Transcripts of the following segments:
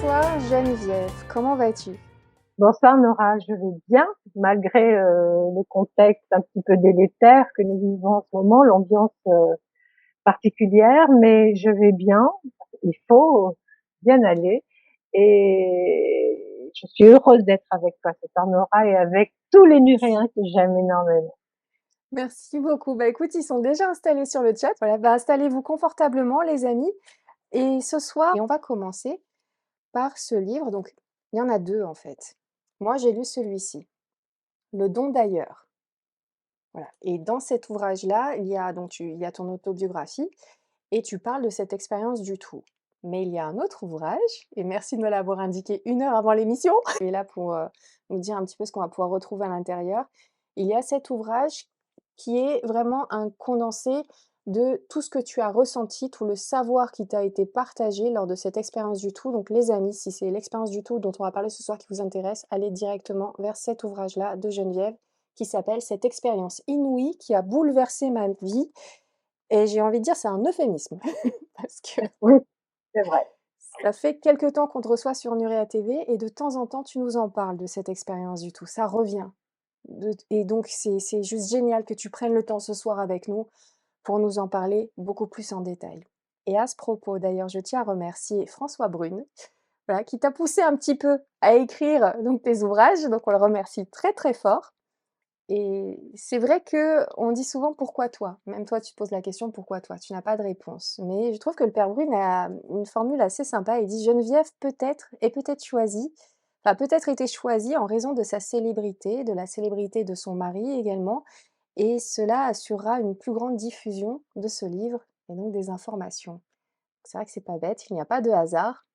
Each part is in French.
Bonsoir Geneviève, comment vas-tu? Bonsoir Nora, je vais bien, malgré le contexte un petit peu délétère que nous vivons en ce moment, l'ambiance particulière, mais je vais bien, il faut bien aller. Et je suis heureuse d'être avec toi ce soir Nora et avec tous les Nuréens que j'aime énormément. Merci beaucoup. Bah écoute, ils sont déjà installés sur le chat. Voilà, bah installez-vous confortablement les amis. Et ce soir, on va commencer par ce livre. Donc, il y en a deux en fait. Moi, j'ai lu celui-ci, Le don d'ailleurs. Voilà. Et dans cet ouvrage-là, il y a ton autobiographie et tu parles de cette expérience du tout. Mais il y a un autre ouvrage, et merci de me l'avoir indiqué 1 heure avant l'émission. Tu es là pour nous dire un petit peu ce qu'on va pouvoir retrouver à l'intérieur. Il y a cet ouvrage qui est vraiment un condensé de tout ce que tu as ressenti, tout le savoir qui t'a été partagé lors de cette expérience du tout. Donc les amis, si c'est l'expérience du tout dont on va parler ce soir qui vous intéresse, allez directement vers cet ouvrage-là de Geneviève qui s'appelle Cette expérience inouïe qui a bouleversé ma vie. Et j'ai envie de dire, c'est un euphémisme. Parce que Oui, c'est vrai. ça fait quelque temps qu'on te reçoit sur Nurea TV et de temps en temps, tu nous en parles de cette expérience du tout. Ça revient. Et donc, c'est juste génial que tu prennes le temps ce soir avec nous pour nous en parler beaucoup plus en détail. Et à ce propos, d'ailleurs, je tiens à remercier François Brune, voilà, qui t'a poussé un petit peu à écrire donc, tes ouvrages. Donc, on le remercie très, très fort. Et c'est vrai que on dit souvent: «Pourquoi toi?» Même toi, tu te poses la question: «Pourquoi toi?» Tu n'as pas de réponse. Mais je trouve que le père Brune a une formule assez sympa. Il dit: «Geneviève peut-être est peut-être choisie, enfin peut-être été choisie en raison de sa célébrité, de la célébrité de son mari également, et cela assurera une plus grande diffusion de ce livre et donc des informations». C'est vrai que c'est pas bête, il n'y a pas de hasard.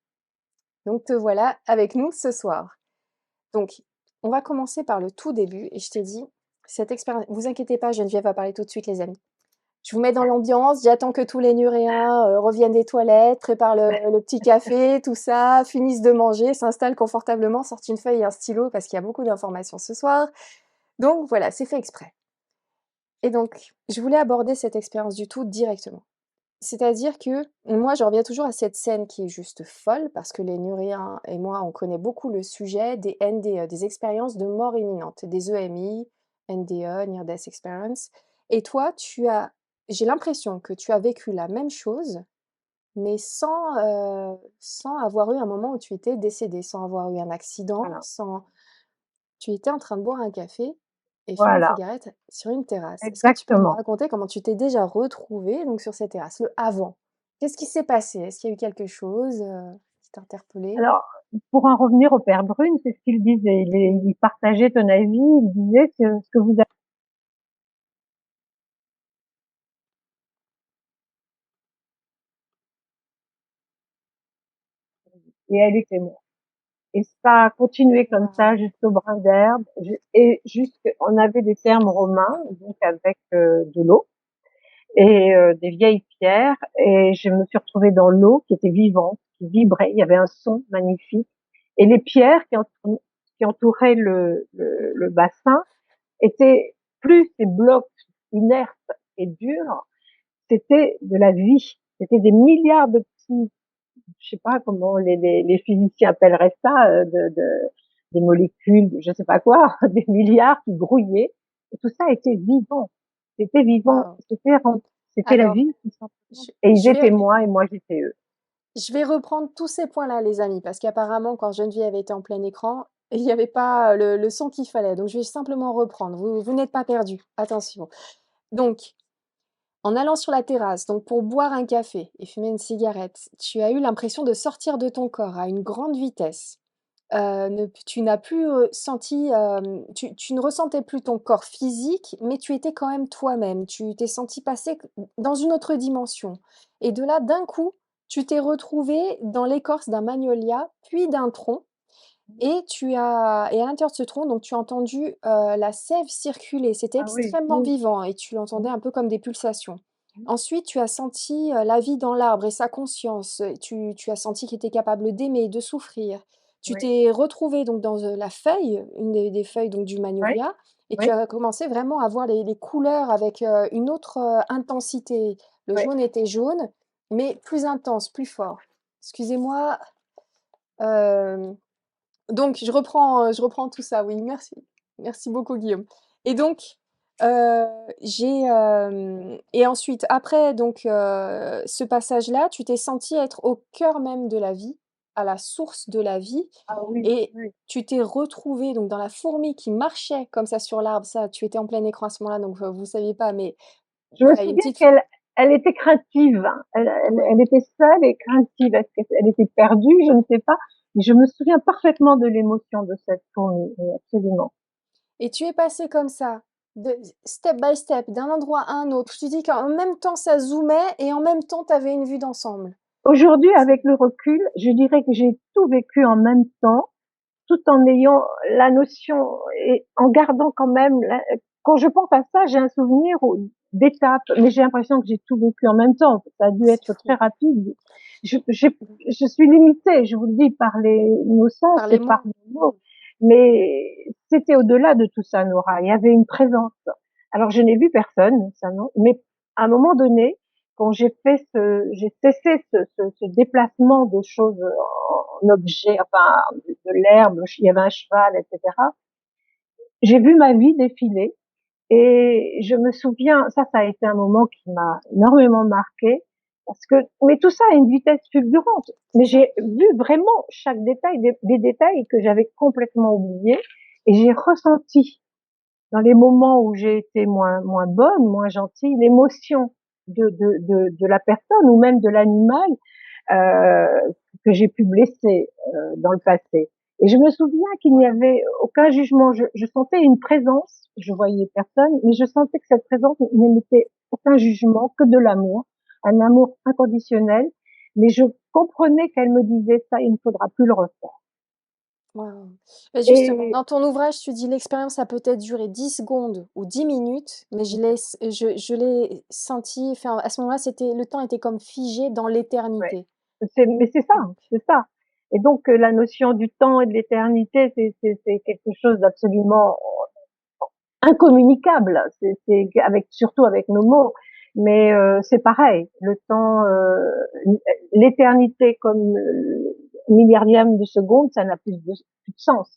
Donc te voilà avec nous ce soir. Donc, on va commencer par le tout début et je t'ai dit, cette expérience vous inquiétez pas, Geneviève va parler tout de suite les amis. Je vous mets dans l'ambiance, j'attends que tous les Nuréens, reviennent des toilettes, préparent le petit café, tout ça, finissent de manger, s'installent confortablement, sortent une feuille et un stylo parce qu'il y a beaucoup d'informations ce soir. Donc voilà, c'est fait exprès. Et donc, je voulais aborder cette expérience du tout directement. C'est-à-dire que moi, je reviens toujours à cette scène qui est juste folle, parce que les Nuréens et moi, on connaît beaucoup le sujet des NDE, des expériences de mort imminente, des EMI, NDE, Near Death Experience. Et toi, j'ai l'impression que tu as vécu la même chose, mais sans avoir eu un moment où tu étais décédé, sans avoir eu un accident, Voilà. sans... Tu étais en train de boire un café et fumer une Voilà, cigarette sur une terrasse. Est-ce que tu peux nous exactement. raconter comment tu t'es déjà retrouvée donc sur cette terrasse, le avant? Qu'est-ce qui s'est passé? Est-ce qu'il y a eu quelque chose, qui t'a interpellée? Alors, pour en revenir au père Brune, c'est ce qu'il disait. Il partageait ton avis, il disait ce que vous avez. Et elle était morte. Et ça a continué comme Waouh! ça jusqu'au brin d'herbe. Et on avait des termes romains, donc avec de l'eau et des vieilles pierres. Et je me suis retrouvée dans l'eau qui était vivante, qui vibrait. Il y avait un son magnifique. Et les pierres qui entouraient le bassin étaient plus ces blocs inertes et durs. C'était de la vie. C'était des milliards de petits, je sais pas comment les physiciens appelleraient ça, des molécules, je sais pas quoi, des milliards qui grouillaient. Et tout ça était vivant. C'était vivant. Waouh! C'était la Alors, vie, tout simplement. je Et ils je étaient vais moi et moi j'étais eux. je vais reprendre tous ces points-là, les amis, parce qu'apparemment, quand Geneviève était en plein écran, il n'y avait pas le son qu'il fallait. Donc je vais simplement reprendre. Vous n'êtes pas perdus, attention. Donc, en allant sur la terrasse, donc pour boire un café et fumer une cigarette, tu as eu l'impression de sortir de ton corps à une grande vitesse. Tu n'as plus, senti, tu ne ressentais plus ton corps physique, mais tu étais quand même toi-même. Tu t'es senti passer dans une autre dimension et de là, d'un coup, tu t'es retrouvé dans l'écorce d'un magnolia, puis d'un tronc et à l'intérieur de ce tronc, donc tu as entendu, la sève circuler. C'était Ah oui, extrêmement oui, vivant et tu l'entendais oui, un peu comme des pulsations. oui, Ensuite, tu as senti, la vie dans l'arbre et sa conscience, tu as senti qu'il était capable d'aimer, de souffrir. Tu oui, t'es retrouvé donc dans, la feuille, une des feuilles donc du oui, magnolia et tu oui, as commencé vraiment à voir les couleurs avec, une autre, intensité. Le oui. jaune était jaune, mais plus intense, plus fort. Excusez-moi, Hem, donc je reprends tout ça, oui, merci. Merci beaucoup Guillaume. Et donc, heu, et ensuite après donc, ce passage-là, tu t'es senti être au cœur même de la vie, à la source de la vie Ah oui, et oui. tu t'es retrouvé donc dans la fourmi qui marchait comme ça sur l'arbre, ça tu étais en plein écran à ce moment-là donc, vous saviez pas mais Je me voilà, il y a une souviens petite f qu'elle était craintive, hein. ouais. Elle était seule et craintive. Est-ce qu'elle était perdue? Je ne sais pas. Mais je me souviens parfaitement de l'émotion de cette fourmi, oui, absolument. Et tu es passé comme ça, de step by step, d'un endroit à un autre. Tu dis qu'en même temps ça zoomait et en même temps tu avais une vue d'ensemble. Aujourd'hui, C'est avec le recul, je dirais que j'ai tout vécu en même temps, tout en ayant la notion et en gardant quand même quand je pense à ça, j'ai un souvenir d'étapes, mais j'ai l'impression que j'ai tout vécu en même temps. Ça a dû c'est être très fou. rapide. Je suis limitée, je vous le dis, par nos sens Par et les par mots. nos mots. Mais c'était au-delà de tout ça, Nora. Il y avait une présence. Alors, je n'ai vu personne, ça non, mais à un moment donné, quand j'ai cessé ce déplacement de choses en objet, enfin, de l'herbe, il y avait un cheval, etc. J'ai vu ma vie défiler et je me souviens, ça a été un moment qui m'a énormément marqué parce que, mais tout ça à une vitesse fulgurante. C'est Mais ça. j'ai vu vraiment chaque détail, des détails que j'avais complètement oubliés et j'ai ressenti dans les moments où j'ai été moins bonne, moins gentille, l'émotion de la personne ou même de l'animal que j'ai pu blesser dans le passé. Et je me souviens qu'il n'y avait aucun jugement. Je sentais une présence, je voyais personne, mais je sentais que cette présence n'émettait aucun jugement, que de l'amour, un amour inconditionnel. Mais je comprenais qu'elle me disait ça, il ne faudra plus le refaire. Waouh. Et justement, Et dans ton ouvrage, tu dis: «L'expérience a peut-être duré 10 secondes ou 10 minutes, mais je l'ai senti» enfin, à ce moment-là, c'était le temps était comme figé dans ouais, l'éternité. mais c'est ça, Donc c'est ça. Et donc la notion du temps et de l'éternité, c'est quelque chose d'absolument incommunicable. C'est avec surtout avec nos mots. Mais c'est pareil. Le temps, l'éternité comme milliardième de seconde, ça n'a plus de sens.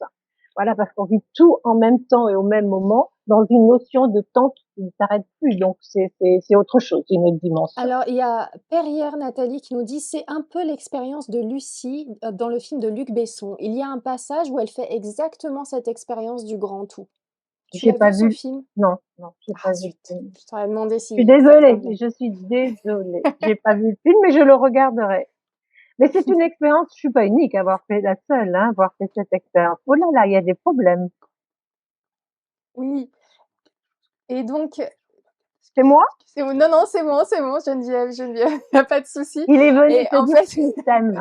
Voilà, parce qu'on vit tout en même temps et au même moment dans une notion de temps qui ne s'arrête plus. Donc c'est autre chose, c'est une autre dimension. alors, il y a Perrière Nathalie qui nous dit: «C'est un peu l'expérience de Lucie, dans le film de Luc Besson. Il y a un passage où elle fait exactement cette expérience du grand tout». Tu J'ai l'as pas vu ce vu. film? Non, non, j'ai Ah pas vu le zut! film. Je t'aurais demandé Je suis si ça te désolée, parlait. je suis désolée. J'ai pas vu le film, mais je le regarderai. Mais c'est une expérience, je suis pas unique à avoir fait la seule, hein, avoir fait cette expérience. Oh là là, il y a des problèmes. Oui et donc C'est moi? c'est bon non, non, c'est bon Geneviève, Geneviève, il y a pas de souci Il est venu et te en dire fait qu'il t'aime.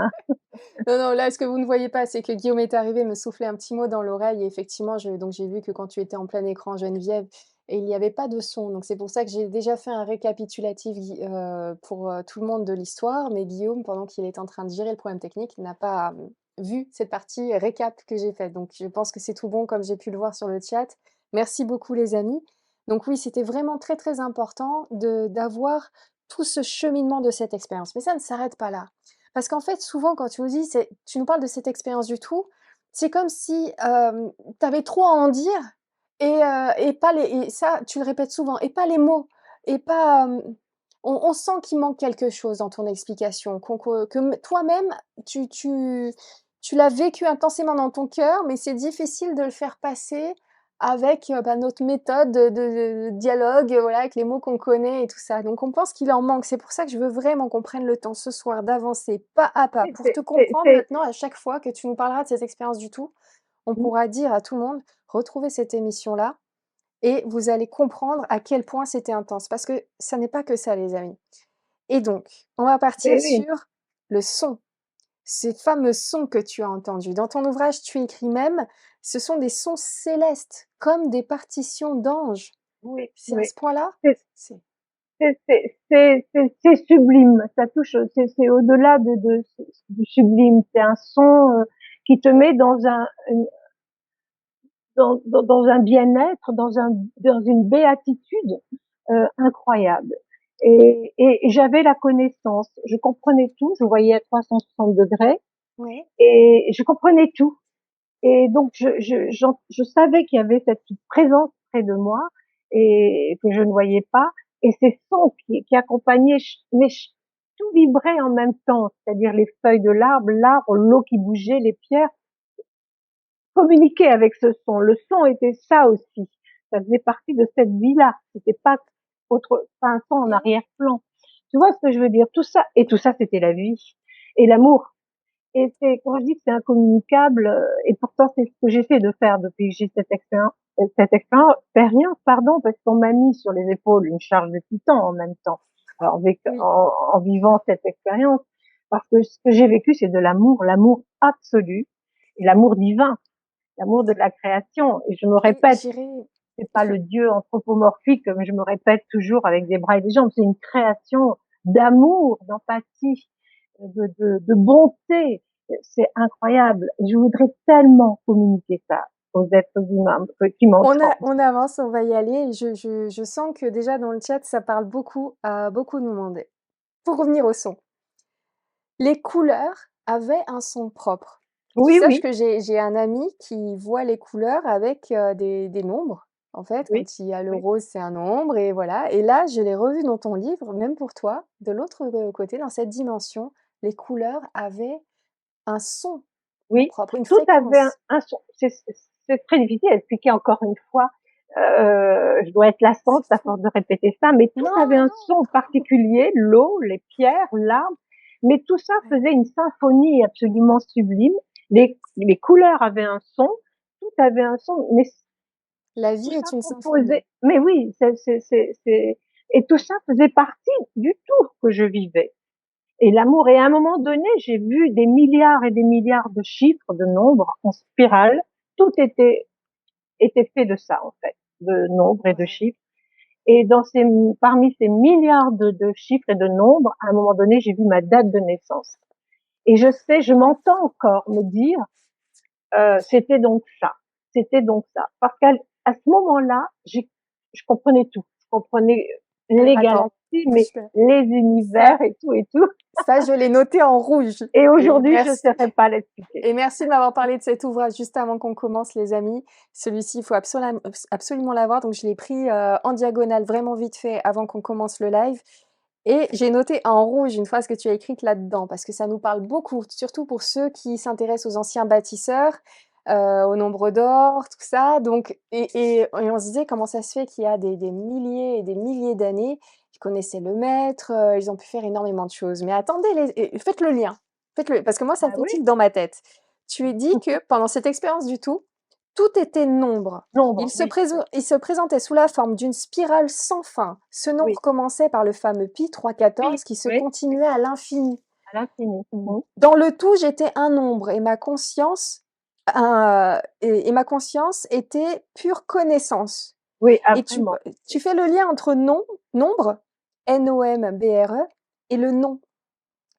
non, non, là, ce que vous ne voyez pas, c'est que Guillaume est arrivé me souffler un petit mot dans l'oreille et effectivement, j'ai vu que quand tu étais en plein écran Geneviève et il n'y avait pas de son. Donc c'est pour ça que j'ai déjà fait un récapitulatif pour, tout le monde de l'histoire, mais Guillaume, pendant qu'il est en train de gérer le problème technique, n'a pas, vu cette partie récap que j'ai faite. Donc je pense que c'est tout bon comme j'ai pu le voir sur le chat. Merci beaucoup les amis. Donc oui, c'était vraiment très, très important de d'avoir tout ce cheminement de cette expérience. Mais ça ne s'arrête pas là. Parce qu'en fait, souvent, quand tu nous parles de cette expérience du tout, c'est comme si, tu avais trop à en dire et pas les et ça, tu le répètes souvent et pas les mots et pas, on sent qu'il manque quelque chose dans ton explication, qu'on que m toi-même, tu l'as vécu intensément dans ton cœur, mais c'est difficile de le faire passer avec, notre méthode de dialogue, voilà, avec les mots qu'on connaît et tout ça. Donc on pense qu'il en manque. C'est pour ça que je veux vraiment qu'on prenne le temps ce soir d'avancer pas à pas pour te comprendre C'est maintenant à chaque fois que tu nous parleras de cette expérience du tout, on pourra dire à tout le monde: «Retrouvez cette émission-là» et vous allez comprendre à quel point c'était intense. Parce que ça n'est pas que ça les amis. Et donc, on va partir oui, sur le son. Ces fameux sons que tu as entendus. Dans ton ouvrage, tu écris même: «Ce sont des sons célestes, comme des partitions d'anges». oui, C'est à oui. ce point-là? C'est C'est c'est sublime. Ça touche, c'est au-delà du sublime. C'est un son qui te met dans un bien-être, dans une béatitude incroyable. Et j'avais la connaissance, je comprenais tout, je voyais à 360 degrés, Ouais. et je comprenais tout. Et donc je savais qu'il y avait cette présence près de moi et que je ne voyais pas. Et ces sons qui accompagnaient, tout vibrait en même temps, c'est-à-dire les feuilles de l'arbre, l'eau qui bougeait, les pierres communiquaient avec ce son. Le son était ça aussi. Ça faisait partie de cette vie-là. C'était pas pas un son en Et arrière-plan. Tu vois ce que je veux dire? Tout ça, et tout ça, c'était la vie et l'amour. Et c'est quand je dis que c'est incommunicable, et pourtant c'est ce que j'essaie de faire depuis que j'ai expérience, pardon, parce qu'on m'a mis sur les épaules une charge de titan en même temps, oui, en vivant cette expérience, parce que ce que j'ai vécu, c'est de l'amour absolu, et l'amour divin, l'amour de la création. Et je me et répète, j'irai c'est pas le Dieu anthropomorphique, comme je me répète toujours avec des bras et des jambes, c'est une création d'amour, d'empathie, de bonté. C'est incroyable. Je voudrais tellement communiquer ça aux êtres humains qui m'entendent. on avance, on va y aller. Je sens que déjà dans le chat, ça parle beaucoup à beaucoup de monde. Pour revenir au son, les couleurs avaient un son propre. Tu Oui, saches oui, que j'ai un ami qui voit les couleurs avec, des nombres. En fait, oui, quand il y a le oui, rose, c'est un nombre et voilà. Et là, je l'ai revu dans ton livre, même pour toi, de l'autre, côté, dans cette dimension, les couleurs avaient un son oui. propre, une Tout avait fréquence. un son. C'est très difficile à expliquer encore une fois. Je dois être lassante C'est à fou. force de répéter ça, mais tout Non, avait mais un non! son particulier, l'eau, les pierres, l'arbre, mais tout ça Ouais. faisait une symphonie absolument sublime. Les couleurs avaient un son, tout avait un son, mais La tout vie ça est une symphonie. composait, mais oui, et tout ça faisait partie du tout que je vivais. Et l'amour, et à un moment donné, j'ai vu des milliards et des milliards de chiffres, de nombres en spirale. Tout était fait de ça, en fait, de nombres et de Ouais. chiffres. Et parmi ces milliards de chiffres et de nombres, à un moment donné, j'ai vu ma date de naissance. Et je m'entends encore me dire, c'était donc ça. C'était donc ça. Parce qu'à ce moment-là, je comprenais tout. Je comprenais Alors les attends, galaxies, mais super. les Ça univers et tout et tout. ça je l'ai noté en rouge Et et aujourd'hui, je ne merci. saurais pas l'expliquer. Et merci de m'avoir parlé de cet ouvrage juste avant qu'on commence, les amis. Celui-ci, il faut absolument l'avoir. Donc, je l'ai pris en diagonale, vraiment vite fait, avant qu'on commence le live. Et j'ai noté en rouge une phrase que tu as écrite là-dedans, parce que ça nous parle beaucoup, surtout pour ceux qui s'intéressent aux anciens bâtisseurs, au nombre d'or, tout ça. Donc, et on se disait comment ça se fait qu'il y a des milliers et des milliers d'années, ils connaissaient le maître, ils ont pu faire énormément de choses. Mais attendez, faites le lien. Faites-le, parce que moi, ça Ah fait oui? tilt dans ma tête. Tu es dit que pendant cette expérience du tout était nombre. Nombre, oui, oui, Il se présentait sous la forme d'une spirale sans fin. Ce oui, nombre commençait par le fameux pi oui, 314 qui se oui, oui, continuait à l'infini. à l'infini. Mmh. Dans le tout, j'étais un nombre et ma conscience, et ma conscience était pure connaissance. Oui, ah Et vraiment. tu fais le lien entre nombre, N-O-M-B-R-E, et le nom,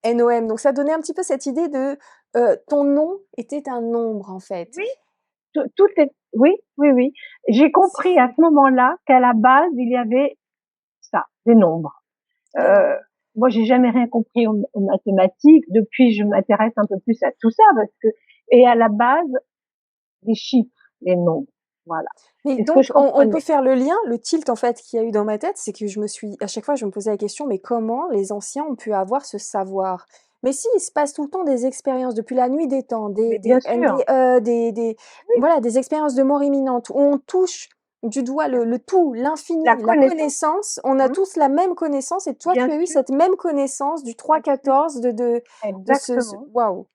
N-O-M. Donc ça donnait un petit peu cette idée de ton nom était un nombre en fait. Oui, tout est, oui, oui, oui. J'ai C'est compris à fou, ce moment-là qu'à la base, il y avait ça, des nombres. des Euh, nombres. Moi, j'ai jamais rien compris aux mathématiques. Depuis, je m'intéresse un peu plus à tout ça parce que, et à la base, les chiffres, les nombres. Voilà. Mais C'est ce que donc, je on peut comprenais. faire le lien, le tilt en fait qu'il y a eu dans ma tête, c'est que à chaque fois, je me posais la question, mais comment les anciens ont pu avoir ce savoir? Mais si, il se passe tout le temps des expériences depuis la nuit des temps, Mais bien des sûr, NDE, oui, voilà, des expériences de mort imminente où on touche du doigt le tout, la l'infini, la connaissance, connaissance. On a hein, tous la même connaissance et toi, bien tu as eu sûr, cette même connaissance du bien sûr, 3-14 de exactement. waouh!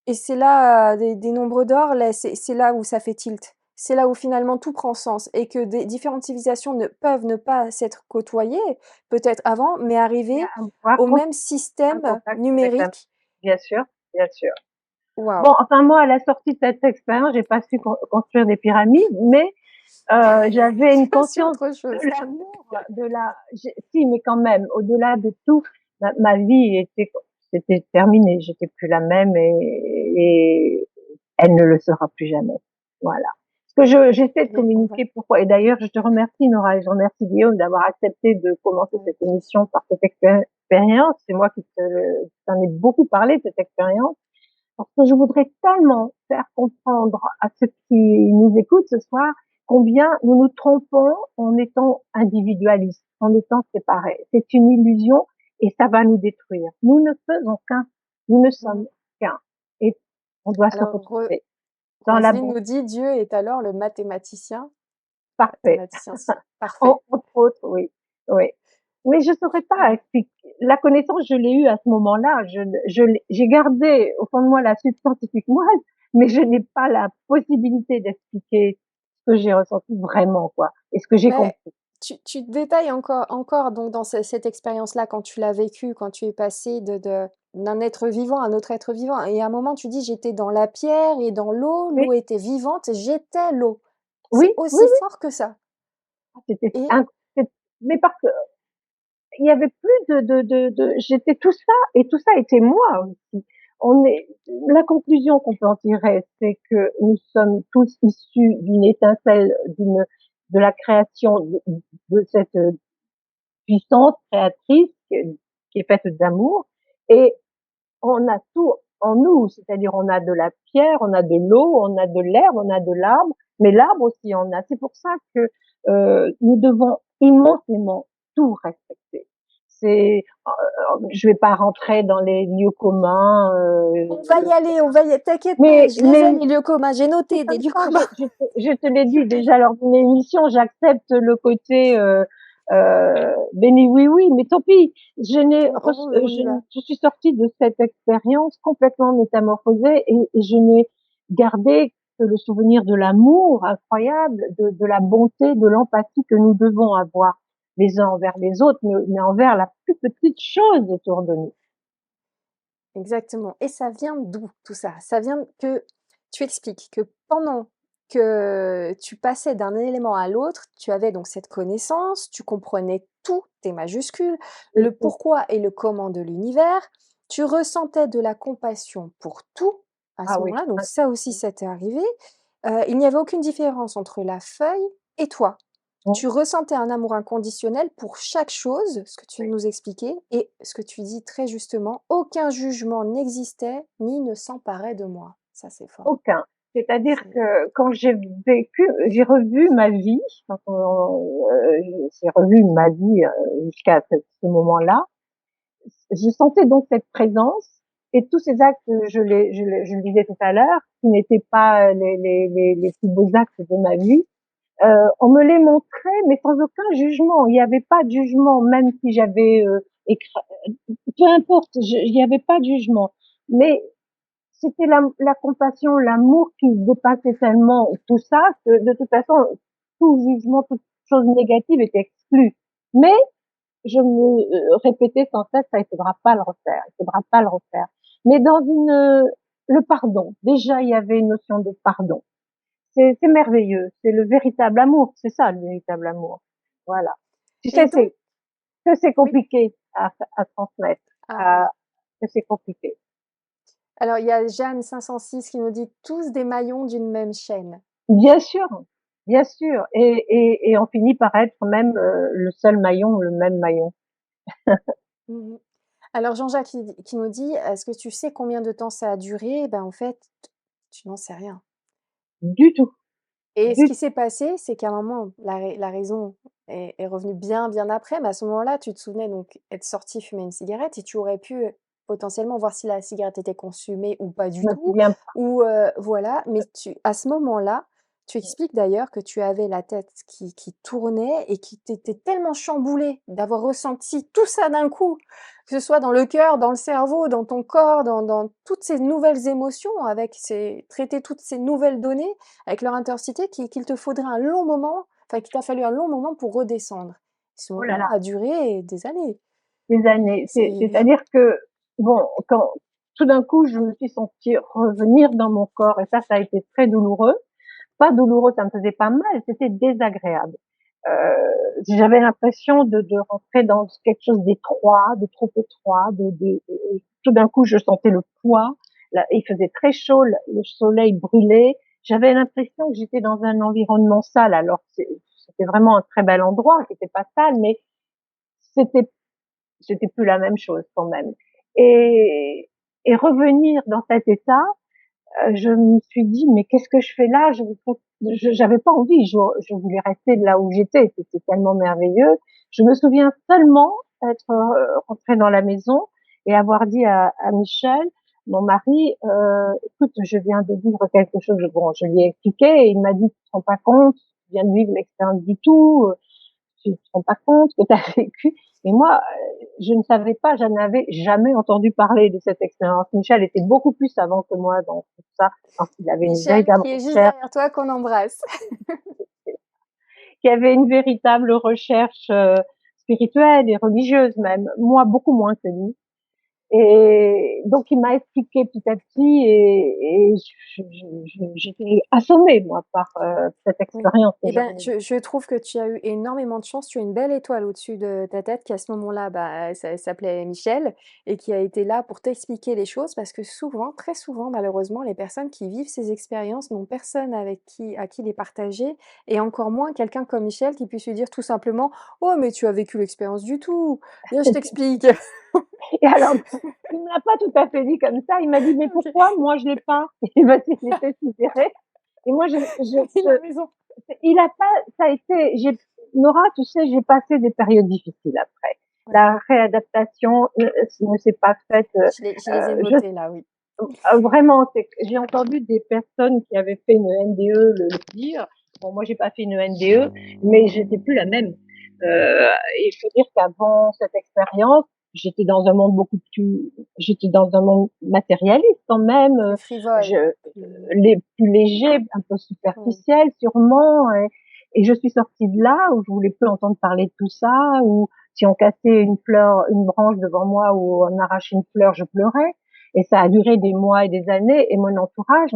Et c'est là, des nombres d'or, là, c'est là où ça fait tilt. C'est là où finalement tout prend sens et que des différentes civilisations ne peuvent ne pas s'être côtoyées, peut-être avant, mais Mais arriver avoir au même un système contact avec la, numérique. bien sûr, bien sûr. Bon, Waouh! enfin moi, à la sortie de cette expérience, j'ai pas su construire des pyramides, mais j'avais une Ça, c'est conscience autre de chose. l'amour, si, mais quand même, au-delà de tout, ma vie c'était terminé. J'étais plus la même et elle ne le sera plus jamais. Voilà. Ce que j'essaie de Et on va communiquer pourquoi. Et d'ailleurs, je te remercie, Nora, et je remercie Guillaume d'avoir accepté de commencer mmh, cette émission par cette expérience. C'est moi qui t'en ai beaucoup parlé de cette expérience. Parce que je voudrais tellement faire comprendre à ceux qui nous écoutent ce soir combien nous nous trompons en étant individualistes, en étant séparés. C'est une illusion et ça va nous détruire. Nous ne faisons qu'un, nous ne Mmh. sommes qu'un. Et on doit se Alors retrouver dans la Roselyne bonté. nous dit: «Dieu est alors le mathématicien». Parfait. Mathématicien, parfait. Entre autres, oui, oui. Mais je saurais pas Mmh. expliquer. La connaissance, je l'ai eue à ce moment-là. J'ai gardé au fond de moi la suite scientifique moelle, mais je n'ai pas la possibilité d'expliquer ce que j'ai ressenti vraiment, quoi, et ce que j'ai Mais compris. tu détailles encore donc dans cette expérience-là, quand tu l'as vécue, quand tu es passé d'un être vivant à un autre être vivant et à un moment tu dis: «J'étais dans la pierre et dans l'eau, Oui, l'eau était vivante et j'étais l'eau». oui, C'est oui, aussi oui, fort que ça c'était et inc c'est mais parce que il y avait plus de j'étais tout ça et tout ça était moi aussi. On est La conclusion qu'on peut en tirer, c'est que nous sommes tous issus d'une étincelle, de la création de cette puissance créatrice qui est faite d'amour, et on a tout en nous, c'est-à-dire on a de la pierre, on a de l'eau, on a de l'herbe, on a de l'arbre, mais l'arbre aussi en a. C'est pour ça que nous devons immensément tout respecter. Je vais pas rentrer dans les lieux communs, on va y aller, on va y t'inquiète pas, mais je les ai les lieux communs, j'ai c'est noté des comme lieux ça. communs. Je te l'ai dit déjà lors d'une émission, j'accepte le côté béni oui oui, mais tant pis. On y va. Je suis sortie de cette expérience complètement métamorphosée, et je n'ai gardé que le souvenir de l'amour incroyable, de la bonté, de l'empathie que nous devons avoir les uns envers les autres, mais envers la plus petite chose autour de nous. Exactement et ça vient d'où tout ça? Ça vient que tu expliques que pendant que tu passais d'un élément à l'autre, tu avais donc cette connaissance, tu comprenais tout, tes majuscules, le pourquoi et le comment de l'univers, tu ressentais de la compassion pour tout à Ah ce oui, moment-là, donc ça aussi ça t'est arrivé. Il n'y avait aucune différence entre la feuille et toi. Tu ressentais un amour inconditionnel pour chaque chose, ce que tu nous expliquais et ce que tu dis très justement, aucun jugement n'existait ni ne s'emparait de moi. Ça, c'est fort. aucun. C'est-à-dire C'est que quand j'ai revu ma vie, j'ai revu ma vie jusqu'à ce moment-là, je sentais donc cette présence, et tous ces actes, je le disais tout à l'heure, qui n'étaient pas les plus beaux actes de ma vie, on me les montrait, mais sans aucun jugement. Il n'y avait pas de jugement, même si j'avais peu importe, il n'y avait pas de jugement. Mais c'était la compassion, l'amour qui dépassait tellement tout ça que de toute façon, tout jugement, toute chose négative était exclue. Mais je me répétais sans cesse, ça, il faudra pas le refaire, il faudra pas le refaire. Mais le pardon, déjà, il y avait une notion de pardon. C'est merveilleux, c'est le véritable amour, c'est ça, le véritable amour. Voilà. Tu et sais, donc c'est oui, compliqué à transmettre, ah oui. que c'est compliqué. Alors il y a Jeanne 506 qui nous dit: «Tous des maillons d'une même chaîne». Bien sûr, bien sûr, et on finit par être même le seul maillon, le même maillon. Mmh. Alors Jean-Jacques qui nous dit: «Est-ce que tu sais combien de temps ça a duré?» Ben, en fait, tu n'en sais rien. Du tout, Et ce du qui s'est passé, c'est qu'à un moment, la raison est revenue bien après, mais à ce moment-là, tu te souvenais donc être sorti fumer une cigarette et tu aurais pu, potentiellement voir si la cigarette était consumée ou pas du je me tout souviens pas. ou voilà, mais à ce moment-là, tu expliques d'ailleurs que tu avais la tête qui tournait et qui t'était tellement chamboulée d'avoir ressenti tout ça d'un coup, que ce soit dans le cœur, dans le cerveau, dans ton corps, dans toutes ces nouvelles émotions avec ces traiter toutes ces nouvelles données avec leur intensité qu'il te faudrait un long moment, enfin qu'il t'a fallu un long moment pour redescendre. Ce Oh là moment là, a duré des années. des années. C'est C'est-à-dire que, bon, quand tout d'un coup, je me suis sentie revenir dans mon corps, et ça a été très douloureux. Pas douloureux, ça me faisait pas mal, c'était désagréable. J'avais l'impression de rentrer dans quelque chose d'étroit, de trop étroit, tout d'un coup, je sentais le poids. Là, il faisait très chaud, le soleil brûlait. J'avais l'impression que j'étais dans un environnement sale. Alors, c'était vraiment un très bel endroit, qui était pas sale, mais c'était, c'était plus la même chose quand même. Et et revenir dans cet état, je me suis dit mais qu'est-ce que je fais là? J'avais pas envie, je voulais rester là où j'étais, c'était tellement merveilleux. Je me souviens seulement être rentrée dans la maison et avoir dit à Michel, mon mari, écoute, je viens de vivre quelque chose. Bon, je lui ai expliqué et il m'a dit, tu te rends pas compte, tu viens de vivre l'expérience du tout, tu te rends pas compte que tu as vécu. Et moi, je ne savais pas, je n'avais jamais entendu parler de cette expérience. Michel était beaucoup plus avant que moi dans tout ça. Alors, il avait une Michel, véritable qui est juste recherche, derrière toi, qu'on embrasse. qui avait une véritable recherche spirituelle et religieuse même. Moi, beaucoup moins que lui. Et donc, il m'a expliqué petit à petit et j'étais assommée, moi, par cette Oui. expérience que Eh je ben, venais de je trouve que tu as eu énormément de chance. Tu as une belle étoile au-dessus de ta tête qui, à ce moment-là, bah, ça s'appelait Michel et qui a été là pour t'expliquer les choses parce que souvent, très souvent, malheureusement, les personnes qui vivent ces expériences n'ont personne à qui les partager et encore moins quelqu'un comme Michel qui puisse lui dire tout simplement: «Oh, mais tu as vécu l'expérience du tout. Viens, je t'explique». Et alors, il me l'a pas tout à fait dit comme ça. Il m'a dit, mais OK. pourquoi moi je l'ai pas? Et parce qu'il était sidéré. Et moi, Il a raison. il a pas, ça a été, Nora, tu sais, j'ai passé des périodes difficiles après. Ouais. La réadaptation ne s'est pas faite. Je les ai Je notés là, oui. Vraiment, j'ai entendu des personnes qui avaient fait une NDE le dire. Bon, moi, j'ai pas fait une NDE, mais j'étais plus la même. Il faut dire qu'avant cette expérience, j'étais dans un monde j'étais dans un monde matérialiste quand même, Plus frivole, je, plus les plus léger, un peu oui. superficiel sûrement, et je suis sortie de là où je voulais plus entendre parler de tout ça, où si on cassait une fleur, une branche devant moi ou on arrachait une fleur, je pleurais. Et ça a duré des mois et des années et mon entourage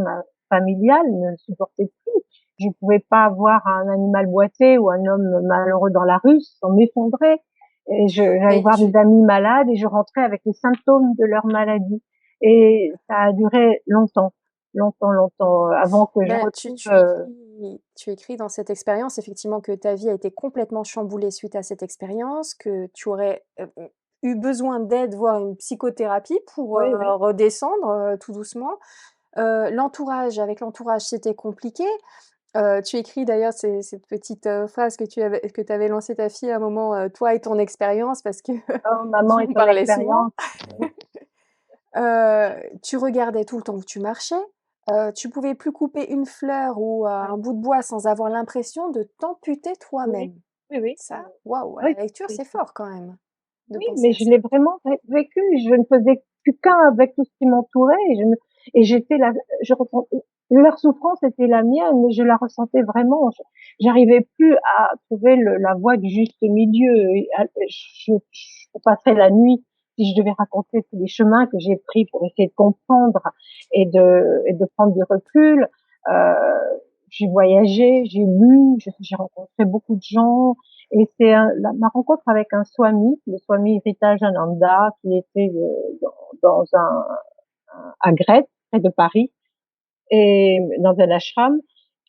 familial ne le supportait plus. Je ne pouvais pas voir un animal boiter ou un homme malheureux dans la rue sans m'effondrer. Et j'allais Mais voir je des amis malades et je rentrais avec les symptômes de leur maladie. Et ça a duré longtemps, longtemps, longtemps, avant que je ben, retrouve. tu écris dans cette expérience effectivement que ta vie a été complètement chamboulée suite à cette expérience, que tu aurais, eu besoin d'aide, voire une psychothérapie pour, Oui, oui. redescendre, tout doucement. Avec l'entourage, c'était compliqué. Tu écris d'ailleurs cette petite, phrase que tu avais lancée ta fille à un moment, «Toi et ton expérience» parce que Oh, maman tu et me son parlais souvent. expérience. Tu regardais tout le temps où tu marchais, tu pouvais plus couper une fleur ou Oui, un bout de bois sans avoir l'impression de t'amputer oui, toi-même. oui, oui, Ça, waouh, à oui, la lecture, oui. c'est fort quand même de Oui, penser mais à je ça. l'ai vraiment vécu. Je ne faisais plus qu'un avec tout ce qui m'entourait et j'étais là, je ressentais, leur souffrance était la mienne, mais je la ressentais vraiment. J'arrivais plus à trouver la voie du juste milieu. Je passerais la nuit si je devais raconter tous les chemins que j'ai pris pour essayer de comprendre et de prendre du recul. Euh, j'ai voyagé, j'ai lu, j'ai rencontré beaucoup de gens. Et c'est ma rencontre avec un swami, le swami Ritajananda, qui était dans à Grèce, près de Paris, et dans un ashram,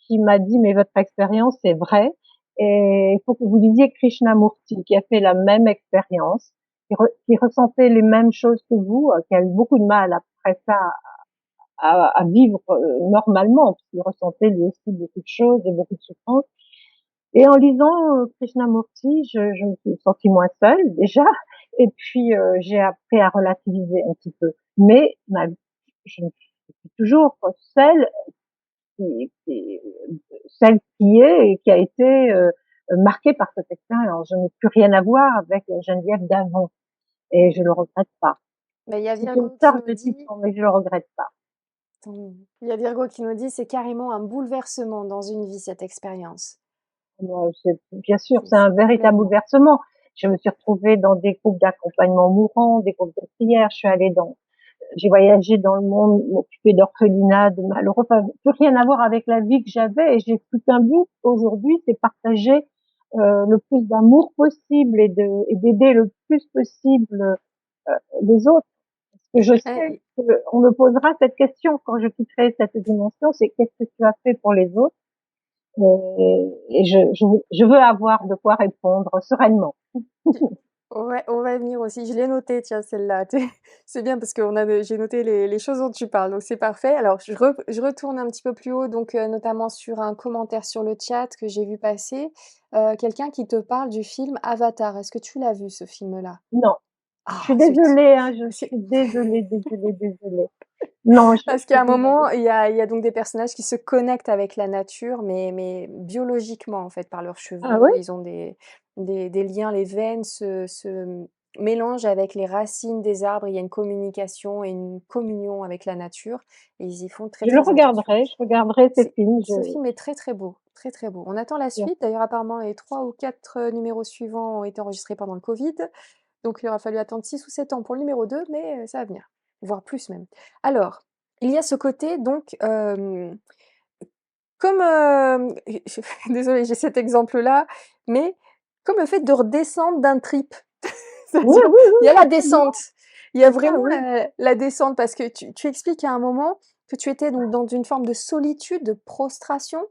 qui m'a dit, mais votre expérience est vraie, et il faut que vous lisiez Krishnamurti, qui a fait la même expérience, qui ressentait les mêmes choses que vous, qui a eu beaucoup de mal après ça à vivre normalement, parce qu'il ressentait lui aussi beaucoup de choses et beaucoup de souffrances. Et en lisant Krishnamurti, je me suis sentie moins seule déjà, et puis j'ai appris à relativiser un petit peu. Mais je suis toujours qui, celle qui est et qui a été marquée par cette expérience. Je n'ai plus rien à voir avec Geneviève d'avant, et Mmh. je le regrette pas. Mais il y a C'est une Virgo qui sorte nous de dit typhon, mais je le regrette pas. il y a Virgo qui nous dit: «C'est carrément un bouleversement dans une vie, cette expérience». Bien sûr, c'est un C'est véritable complètement. bouleversement. Je me suis retrouvée dans des groupes d'accompagnement mourants, des groupes de prière. J'ai voyagé dans le monde, m'occuper d'orphelinats, de malheureux. Enfin, plus rien à voir avec la vie que j'avais. Et j'ai plus qu'un but aujourd'hui, c'est partager le plus d'amour possible et d'aider le plus possible les autres. Parce que je sais Eh, qu'on me posera cette question quand je quitterai cette dimension, c'est qu'est-ce que tu as fait pour les autres? Et je veux avoir de quoi répondre sereinement. Ouais, on va y venir aussi. Je l'ai noté, tiens, celle-là. Tu c'est bien parce qu'on a j'ai noté les choses dont tu parles, donc c'est parfait. Alors je retourne un petit peu plus haut, donc notamment sur un commentaire sur le chat que j'ai vu passer, quelqu'un qui te parle du film Avatar. Est-ce que tu l'as vu ce film-là? Non, je Ah suis zut! désolée, hein, je Parce que suis désolée, désolée, désolée. Non, je parce qu'à suis un moment, désolée. il y a donc des personnages qui se connectent avec la nature, mais biologiquement, en fait, par leurs Ah cheveux. oui? Ils ont des liens, les veines mélangent avec les racines des arbres. Il y a une communication et une communion avec la nature et ils y font très, très attention. Je regarderai ces C'est films, ce film est très, très beau, très, très beau. On attend la je suite. D'ailleurs, apparemment, les 3 ou 4 numéros suivants ont été enregistrés pendant le covid, donc il aura fallu attendre 6 ou 7 ans pour le numéro 2, mais ça va venir, voire plus même. Alors, il y a ce côté donc, comme, je désolée, j'ai cet exemple-là, mais comme le fait de redescendre d'un trip. oui, C'est-à-dire, oui, oui, il y a oui, la descente. absolument, Il y a c'est ça, vraiment oui. la descente parce que tu expliques à un moment que tu étais donc dans une forme de solitude, de prostration,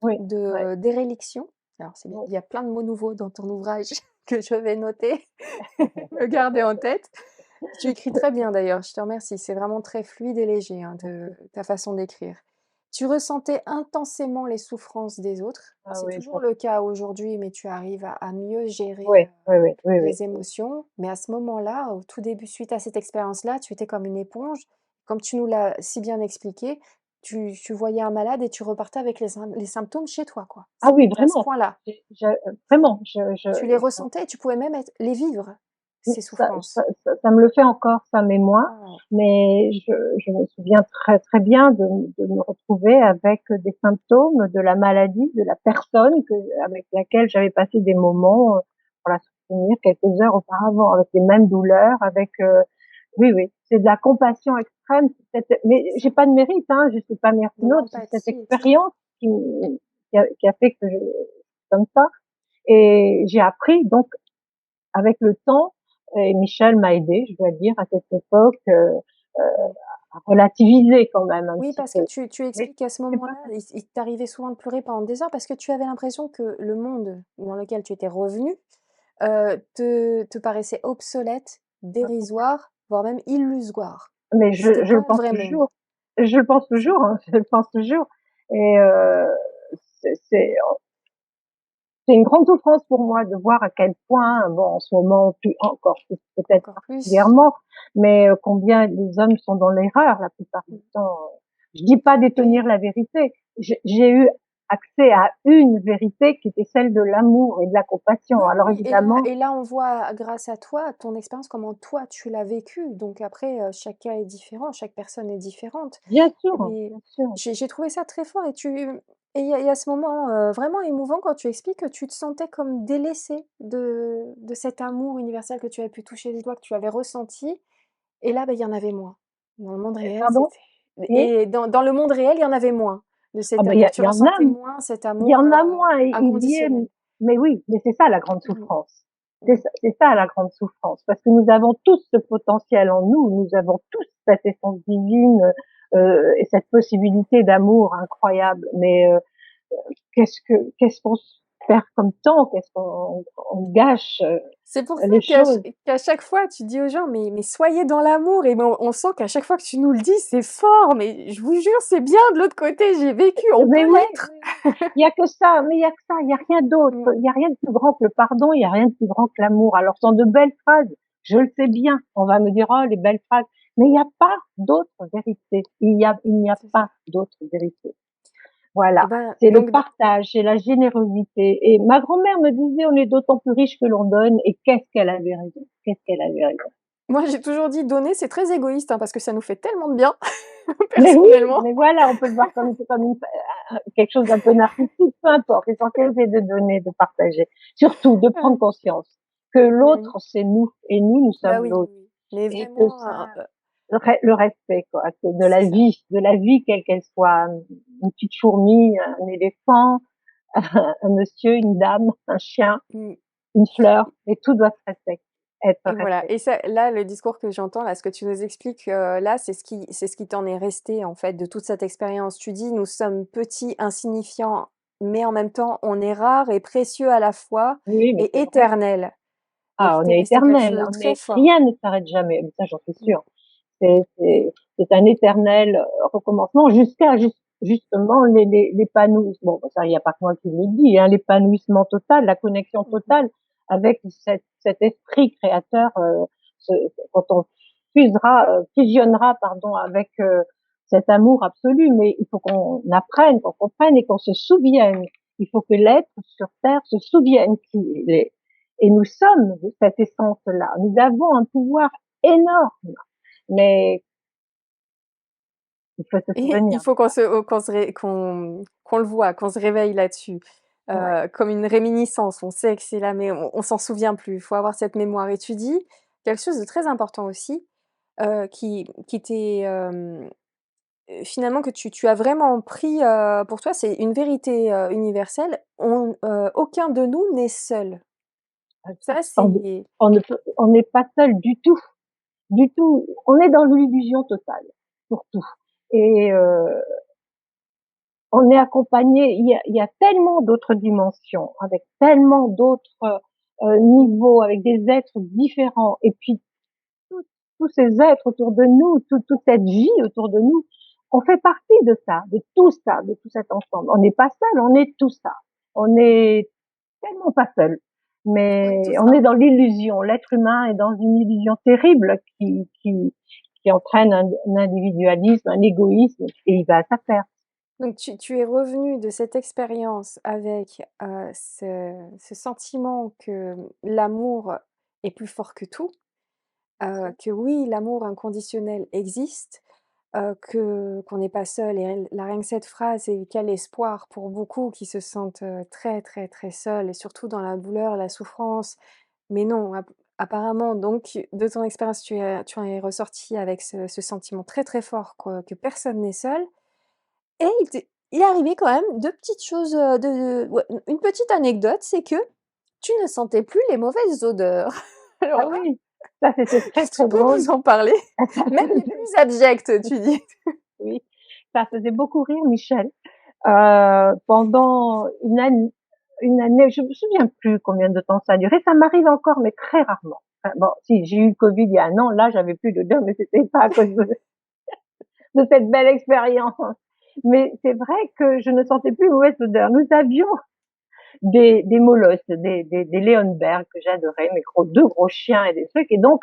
Oui, ouais, de déréliction. Alors c'est bien, oui. il y a plein de mots nouveaux dans ton ouvrage que je vais noter, me garder en tête. Tu écris très bien d'ailleurs, je te remercie. C'est vraiment très fluide et léger, hein, ta façon d'écrire. Tu ressentais intensément les souffrances des autres. Ah C'est oui, toujours ça le cas aujourd'hui, mais tu arrives à mieux gérer, oui, oui, oui, oui, oui, les émotions. Mais à ce moment-là, au tout début, suite à cette expérience-là, tu étais comme une éponge. Comme tu nous l'as si bien expliqué, tu voyais un malade et tu repartais avec les symptômes chez toi, quoi. ah oui, C'était à ce vraiment, point-là. vraiment, Tu les ressentais et tu pouvais même les vivre, ces souffrances. ça me le fait encore, ça, mais moins. Waouh! Mais je me souviens très, très bien de me retrouver avec des symptômes de la maladie, de la personne avec laquelle j'avais passé des moments, pour la soutenir quelques heures auparavant, avec les mêmes douleurs, oui, oui, c'est de la compassion extrême. Mais C'est j'ai ça. pas de mérite, hein, je suis pas De mériteuse, c'est cette l'empathie, tout ça. expérience qui a fait que je, comme ça. Et j'ai appris donc avec le temps, et Michel m'a aidé, je dois dire, à cette époque, Mmh. à relativiser quand même un Oui, petit parce que peu. tu Mais expliques qu'à ce c'est pas moment-là, il t'arrivait souvent de pleurer pendant des heures parce que tu avais l'impression que le monde dans lequel tu étais revenue, te paraissait obsolète, dérisoire, voire même illusoire. mais C'était je le pas un pense vrai monde. toujours. Je le pense C'est toujours, hein, je le pense toujours. Et c'est c'est mmh, c'est une grande souffrance pour moi de voir à quel point, bon, en ce moment, plus encore plus peut-être encore plus. particulièrement, mais combien les hommes sont dans l'erreur la plupart du Mmh temps. Je dis pas détenir et la vérité. J'ai eu accès à une vérité qui était celle de l'amour et de la compassion. oui, Alors oui et là évidemment, et là, on voit grâce à toi, ton expérience, comment toi tu l'as vécu. Donc après, chaque cas est différent, chaque personne est différente. bien sûr, Mais bien sûr. j'ai trouvé ça très fort et il y a ce moment, vraiment émouvant quand tu expliques que tu te sentais comme délaissée de cet amour universel que tu avais pu toucher du doigt, que tu avais ressenti et là, bah, il y en avait moins. Dans le monde réel, Pardon? c'était Oui? et dans le monde réel, il y en avait moins de Ah cet ben amour. Tu il y en a ressentais moins cet il y amour, en a moins, il y est, inconditionnel. mais oui, mais c'est ça la grande Mmh. souffrance. Mmh. C'est ça la grande souffrance, parce que nous avons tous ce potentiel en nous, nous avons tous cette essence divine et cette possibilité d'amour incroyable. Mais qu'est-ce qu'on perd comme temps, qu'est-ce qu'on gâche C'est pour ça les qu'à choses. chaque fois tu dis aux gens: «Mais soyez dans l'amour» et ben, on sent qu'à chaque fois que tu nous le dis, c'est fort, mais je vous jure, c'est bien de l'autre côté, j'ai vécu, on Mais peut oui, l'être. oui, oui. Il y a que ça, mais il y a que ça, il y a rien d'autre. Mmh. Il y a rien de plus grand que le pardon, il y a rien de plus grand que l'amour. Alors, ce sont de belles phrases, je le sais bien. On va me dire, oh, les belles phrases. Mais il n'y a pas d'autre vérité. Il n'y a C'est ça pas d'autre vérité. Voilà. et ben, C'est le donc d partage, c'est la générosité. Et ma grand-mère me disait, on est d'autant plus riche que l'on donne. Et qu'est-ce qu'elle avait raison. Qu'est-ce qu'elle avait raison. moi, j'ai toujours dit: «Donner, c'est très égoïste, hein, parce que ça nous fait tellement de bien», Mais oui, personnellement. mais voilà, on peut le voir comme quelque chose d'un peu narcissique, peu importe. L'essentiel, c'est de donner, de partager. Surtout, de prendre Ouais. conscience que Mmh. l'autre, c'est nous, et nous, nous Bah, sommes oui, l'autre. oui, oui, mais Et que vraiment, ça, le respect, quoi. C'est c'est ça. de la vie, quelle qu'elle soit. Une petite fourmi, un éléphant, un monsieur, une dame, un chien, Mmh. une fleur, et tout doit se respecter, être Et voilà respecté. et ça là, le discours que j'entends, là, ce que tu nous expliques, là, c'est ce qui t'en est resté, en fait, de toute cette expérience. Tu dis: «Nous sommes petits, insignifiants, mais en même temps, on est rares et précieux à la fois Oui, mais et c'est vrai. éternels». et Ah, qu'il on t'est est resté quelque chose éternel, de on très est fort. rien ne s'arrête jamais, mais ça, j'en suis Mmh. sûre. C'est Et c'est un éternel recommencement jusqu'à justement l'épanouissement. Bon, ça, il n'y a pas que moi qui le dis, hein, l'épanouissement total, la connexion mmh mh. totale avec cet esprit créateur. Ce, quand on fusionnera, pardon, avec cet amour absolu. Mais il faut qu'on apprenne, qu'on comprenne et qu'on se souvienne. Il faut que l'être sur Terre se souvienne qu'il est. Et nous sommes de cette essence-là. Nous avons un pouvoir énorme, mais il faut se Et il souvenir de faut qu'on se ré qu'on le voit, qu'on se réveille là-dessus, ça. Ouais. comme une réminiscence. On sait que c'est là, mais on s'en souvient plus. Il faut avoir cette mémoire et tu dis quelque chose de très important aussi, qui t'est, finalement que tu as vraiment pris, pour toi, c'est une vérité, universelle. Aucun de nous n'est seul. Ça, c'est On n'est pas seul du tout, du tout. On est dans l'illusion totale, pour tout. Et on est accompagné. Il y a tellement d'autres dimensions, avec tellement d'autres niveaux, avec des êtres différents. Et puis tous, tous ces êtres autour de nous, toute cette vie autour de nous, on fait partie de tout cet ensemble. On n'est pas seul, on est tout ça. On est tellement pas seul. on est Mais tous on est un. dans l'illusion. L'être humain est dans une illusion terrible qui entraîne un individualisme, un égoïsme, et il va à sa perte. Donc tu es revenu de cette expérience avec, ce sentiment que l'amour est plus fort que tout, que oui, l'amour inconditionnel existe, que qu'on n'est pas seul et la rien que cette phrase et quel espoir pour beaucoup qui se sentent, très, très, très seuls et surtout dans la douleur, la souffrance. Mais non, apparemment donc de ton expérience, tu en es ressorti avec ce sentiment très, très fort que personne n'est seul et il est arrivé quand même 2 petites choses, ouais, une petite anecdote, c'est que tu ne sentais plus les mauvaises odeurs. Ah Alors là, oui, ça c'était très est-ce que tu très peux drôle. nous en parler? Ça Même les faisait, plus abjectes, tu dis? oui, ça faisait beaucoup rire Michel. Pendant une année, je me souviens plus combien de temps ça a duré. Ça m'arrive encore, mais très rarement. Enfin, bon, si j'ai eu le Covid il y a un an, là j'avais plus d'odeur, mais c'était pas à cause de cette belle expérience. Mais c'est vrai que je ne sentais plus mauvaise odeur. Nous avions des molosses, des Leonberg que j'adorais, mes deux gros chiens et des trucs. Et donc,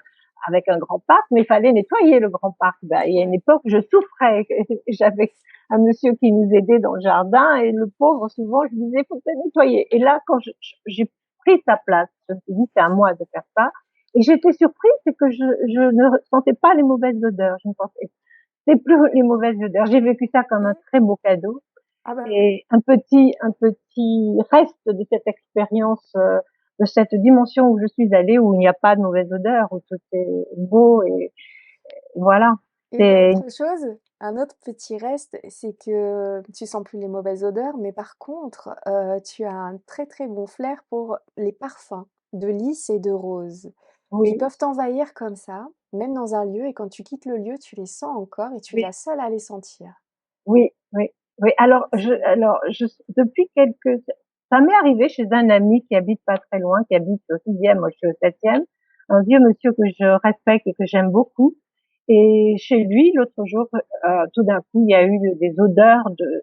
avec un grand parc, mais il fallait nettoyer le grand parc. Ben, il y a une Ouais. époque, je souffrais. J'avais un monsieur qui nous aidait dans le jardin et le pauvre, souvent, je lui disais, faut te nettoyer. Et là, quand j'ai pris sa place, je me suis dit, c'est à moi de faire ça. Et j'étais surprise, c'est que je ne sentais pas les mauvaises odeurs. Je ne sentais c'est plus les mauvaises odeurs. J'ai vécu ça comme un Mmh. très beau cadeau. Ah bah, ouais. Et un petit reste de cette expérience, de cette dimension où je suis allée, où il n'y a pas de mauvaise odeur, où tout est beau et voilà. Et C'est l'autre chose, un autre petit reste, c'est que tu sens plus les mauvaises odeurs, mais par contre, tu as un très, très bon flair pour les parfums de lys et de rose, qui oui, peuvent t'envahir comme ça, même dans un lieu et quand tu quittes le lieu, tu les sens encore et tu es oui, la seule à les sentir. oui, oui, oui. Alors, depuis quelques, ça m'est arrivé chez un ami qui habite pas très loin, qui habite au sixième, moi je suis au septième, un vieux monsieur que je respecte et que j'aime beaucoup. Et chez lui, l'autre jour, tout d'un coup, il y a eu des odeurs de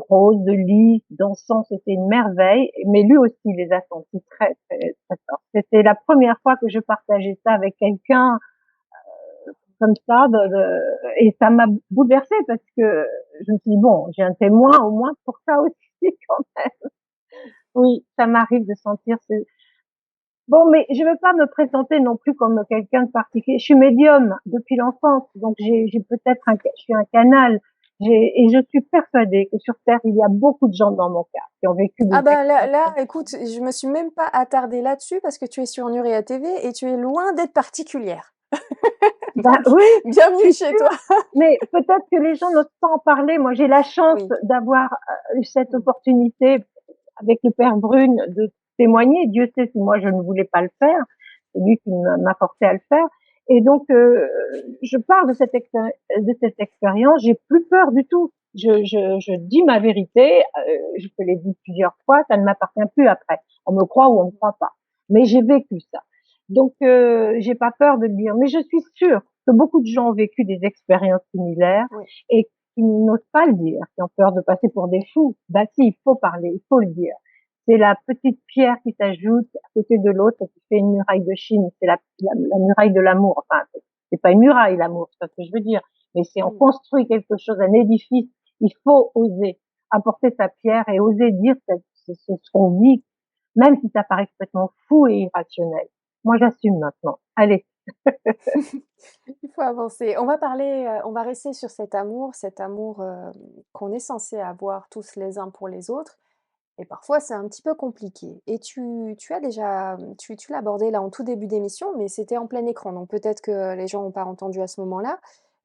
rose, de lys, d'encens, c'était une merveille. Mais lui aussi les a sentis très, très, très fort. C'était la première fois que je partageais ça avec quelqu'un comme ça, et ça m'a bouleversée parce que je me suis dit, bon, j'ai un témoin au moins pour ça aussi quand même. Oui, ça m'arrive de sentir ce... Bon, mais je veux pas me présenter non plus comme quelqu'un de particulier. Je suis médium depuis l'enfance, donc j'ai peut-être je suis un canal. Et je suis persuadée que sur Terre, il y a beaucoup de gens dans mon cas qui ont vécu Ah des bah, là, expériences. écoute, je me suis même pas attardée là-dessus parce que tu es sur Nuria TV et tu es loin d'être particulière. Ben Donc oui, je bienvenue suis chez sûre, toi. mais peut-être que les gens n'osent pas en parler. Moi, j'ai la chance Oui. d'avoir eu cette Mmh. opportunité avec le père Brune de témoigner. Dieu sait si moi je ne voulais pas le faire, c'est lui qui m'a forcé à le faire. Et donc, je parle de cette expérience. J'ai plus peur du tout. Je dis ma vérité. Je te l'ai dit plusieurs fois. Ça ne m'appartient plus après. On me croit ou on ne me croit pas. Mais j'ai vécu ça. Donc, j'ai pas peur de le dire, mais je suis sûre que beaucoup de gens ont vécu des expériences similaires Oui, et qui n'osent pas le dire, qui ont peur de passer pour des fous. Bah si, il faut parler, il faut le dire. C'est la petite pierre qui s'ajoute à côté de l'autre et qui fait une muraille de Chine. C'est la muraille de l'amour. Enfin, c'est pas une muraille l'amour, c'est pas ce que je veux dire, mais c'est on oui. construit quelque chose, un édifice. Il faut oser apporter sa pierre et oser dire ce qu'on vit, même si ça paraît complètement fou et irrationnel. Moi, j'assume maintenant. Allez. Il faut avancer. On va parler, on va rester sur cet amour, qu'on est censé avoir tous les uns pour les autres et parfois c'est un petit peu compliqué et tu as déjà, tu l'as abordé là en tout début d'émission, mais c'était en plein écran, donc peut-être que les gens n'ont pas entendu à ce moment-là.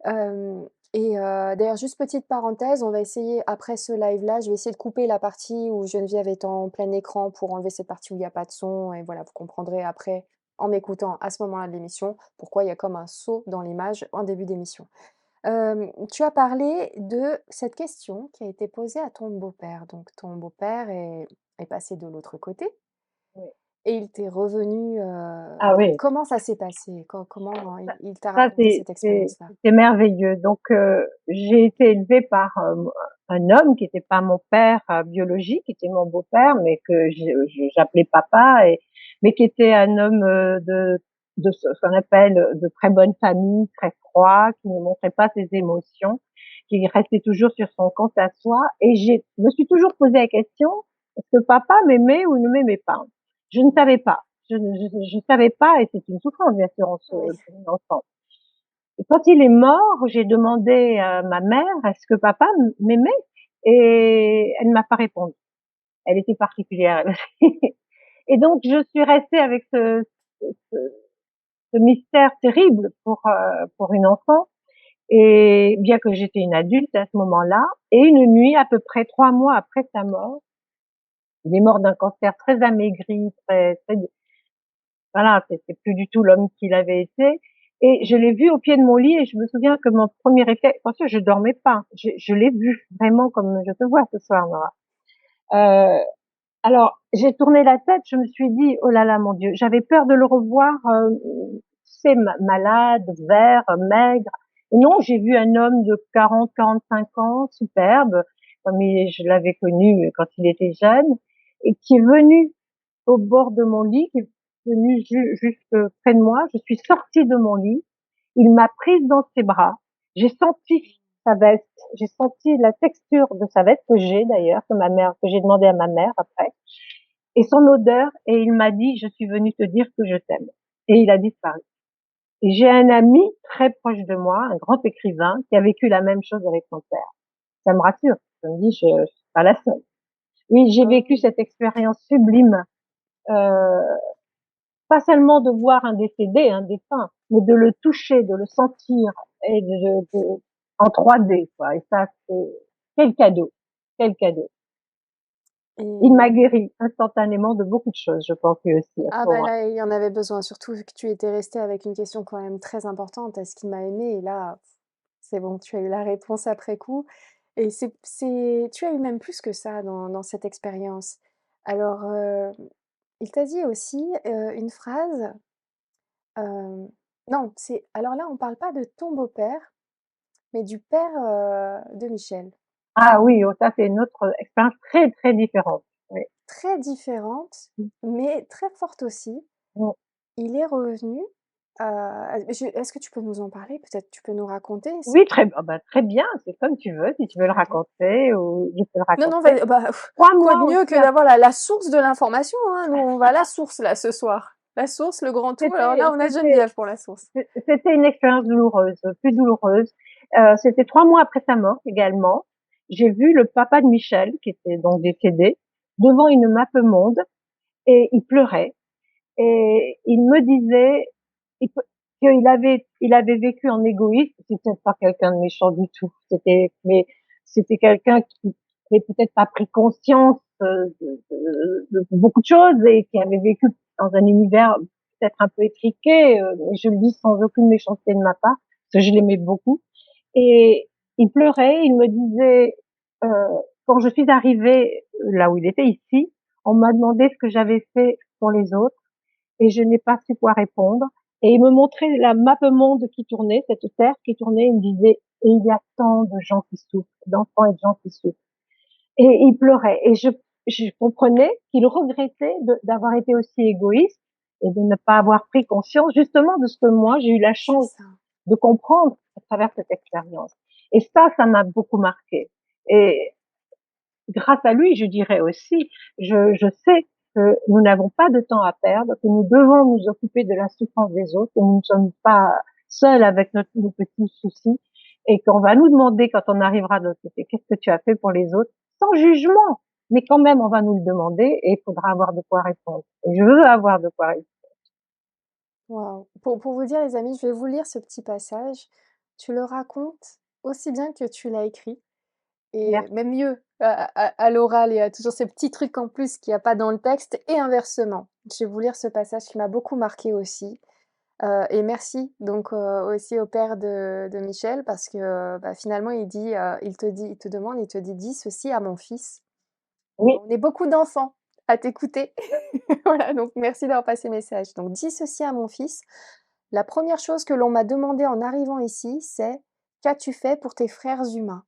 D'ailleurs juste petite parenthèse, on va essayer après ce live-là, je vais essayer de couper la partie où Geneviève est en plein écran pour enlever cette partie où il y a pas de son et voilà, vous comprendrez après, en m'écoutant à ce moment-là de l'émission, pourquoi il y a comme un saut dans l'image en début d'émission. Tu as parlé de cette question qui a été posée à ton beau-père. Donc ton beau-père est passé de l'autre côté Oui. et il t'est revenu, Ah oui. comment ça s'est passé? Comment il t'a Ça, raconté cette expérience-là? c'est merveilleux. Donc, j'ai été élevée par un homme qui n'était pas mon père biologique, qui était mon beau-père, mais que j'appelais papa, mais qui était un homme de ce qu'on appelle de très bonne famille, très froid, qui ne montrait pas ses émotions, qui restait toujours sur son compte à soi. Et je me suis toujours posé la question, est-ce que papa m'aimait ou ne m'aimait pas? Je ne savais pas. Je savais pas, et c'est une souffrance, bien sûr, Oui. pour une enfant. Et quand il est mort, j'ai demandé à ma mère, est-ce que papa m'aimait? Et elle ne m'a pas répondu. Elle était particulière, elle aussi. Et donc, je suis restée avec ce, ce mystère terrible pour une enfant. Et bien que j'étais une adulte à ce moment-là, et une nuit, à peu près 3 mois après sa mort, il est mort d'un cancer très amaigri, très, voilà, c'était plus du tout l'homme qu'il avait été. Et je Mmh. l'ai vu au pied de mon lit et je me souviens que mon premier réflexe, parce que je dormais pas, je l'ai vu vraiment comme je te vois ce soir, Nora. Euh, alors, j'ai tourné la tête, je me suis dit, oh là là, mon Dieu, j'avais peur de le revoir, c'est malade, vert, maigre. Et non, j'ai vu un homme de 40, 45 ans, superbe, comme je l'avais connu quand il était jeune, et qui est venu au bord de mon lit, qui est venu juste près de moi. Je suis sortie de mon lit. Il m'a prise dans ses bras. J'ai senti sa veste. J'ai senti la texture de sa veste que j'ai d'ailleurs, que j'ai demandé à ma mère après, et son odeur. Et il m'a dit, je suis venue te dire que je t'aime. Et il a disparu. Et j'ai un ami très proche de moi, un grand écrivain, qui a vécu la même chose avec son père. Ça me rassure. Je me dis, je suis pas la seule. Oui, j'ai vécu Oh. cette expérience sublime. Euh, Pas seulement de voir un décédé, un défunt, mais de le toucher, de le sentir et en 3D, quoi. Et ça, c'est quel cadeau, quel cadeau. Il m'a Et guéri instantanément de beaucoup de choses, je pense lui aussi à ah ce bah moment-là. là, il y en avait besoin, surtout vu que tu étais restée avec une question quand même très importante. Est-ce qu'il m'a aimée? Et là, c'est bon, tu as eu la réponse après coup. Et tu as eu même plus que ça dans cette expérience. Alors, il t'a dit aussi, une phrase, non, alors là, on parle pas de ton beau-père, mais du père, de Michel. Ah oui, oh, ça c'est une autre expérience très très différente. Oui. Très différente, mais très forte aussi. Il est revenu, est-ce que tu peux nous en parler? Peut-être tu peux nous raconter? Oui, très bien, c'est comme tu veux, si tu veux le raconter ou je peux le Non, non, raconter. Trois quoi de mois mieux aussi que d'avoir la source de l'information, hein? Nous, on va à la source là ce soir. La source, le grand tout, alors là, c'était, on a c'était, Geneviève pour la source. C'était une expérience douloureuse, plus douloureuse. C'était 3 mois après sa mort également. J'ai vu le papa de Michel, qui était donc décédé, devant une map monde et il pleurait. Et il me disait il qu'il avait vécu en égoïste. C'était pas quelqu'un de méchant du tout. Mais c'était quelqu'un qui n'avait peut-être pas pris conscience de beaucoup de choses et qui avait vécu dans un univers peut-être un peu étriqué. Mais je le dis sans aucune méchanceté de ma part, parce que je l'aimais beaucoup. Et il pleurait. Il me disait quand je suis arrivée là où il était ici, on m'a demandé ce que j'avais fait pour les autres. et je n'ai pas su quoi répondre. Et il me montrait la map monde qui tournait, cette terre qui tournait, il me disait, et il y a tant de gens qui souffrent, d'enfants et de gens qui souffrent. Et il pleurait. Et je comprenais qu'il regrettait d'avoir été aussi égoïste et de ne pas avoir pris conscience justement de ce que moi, j'ai eu la C'est chance ça. de comprendre à travers cette expérience. Et ça m'a beaucoup marqué. Et grâce à lui, je dirais aussi, je sais que nous n'avons pas de temps à perdre, que nous devons nous occuper de la souffrance des autres, que nous ne sommes pas seuls avec nos petits soucis, et qu'on va nous demander quand on arrivera de l'autre côté, qu'est-ce que tu as fait pour les autres, sans jugement. Mais quand même, on va nous le demander et il faudra avoir de quoi répondre. Et je veux avoir de quoi répondre. Waouh! Pour vous dire les amis, je vais vous lire ce petit passage. Tu le racontes aussi bien que tu l'as écrit et Merci. même mieux à l'oral, il y a toujours ces petits trucs en plus qu'il y a pas dans le texte et inversement. Je vais vous lire ce passage qui m'a beaucoup marqué aussi, et merci donc, aussi au père de Michel parce que, bah, finalement il te demande, il te dit: «Dis ceci à mon fils». Oui, On est beaucoup d'enfants à t'écouter. Voilà, donc merci d'avoir passé le message. Donc dis ceci à mon fils: «La première chose que l'on m'a demandé en arrivant ici, c'est: "Qu'as-tu fait pour tes frères humains?"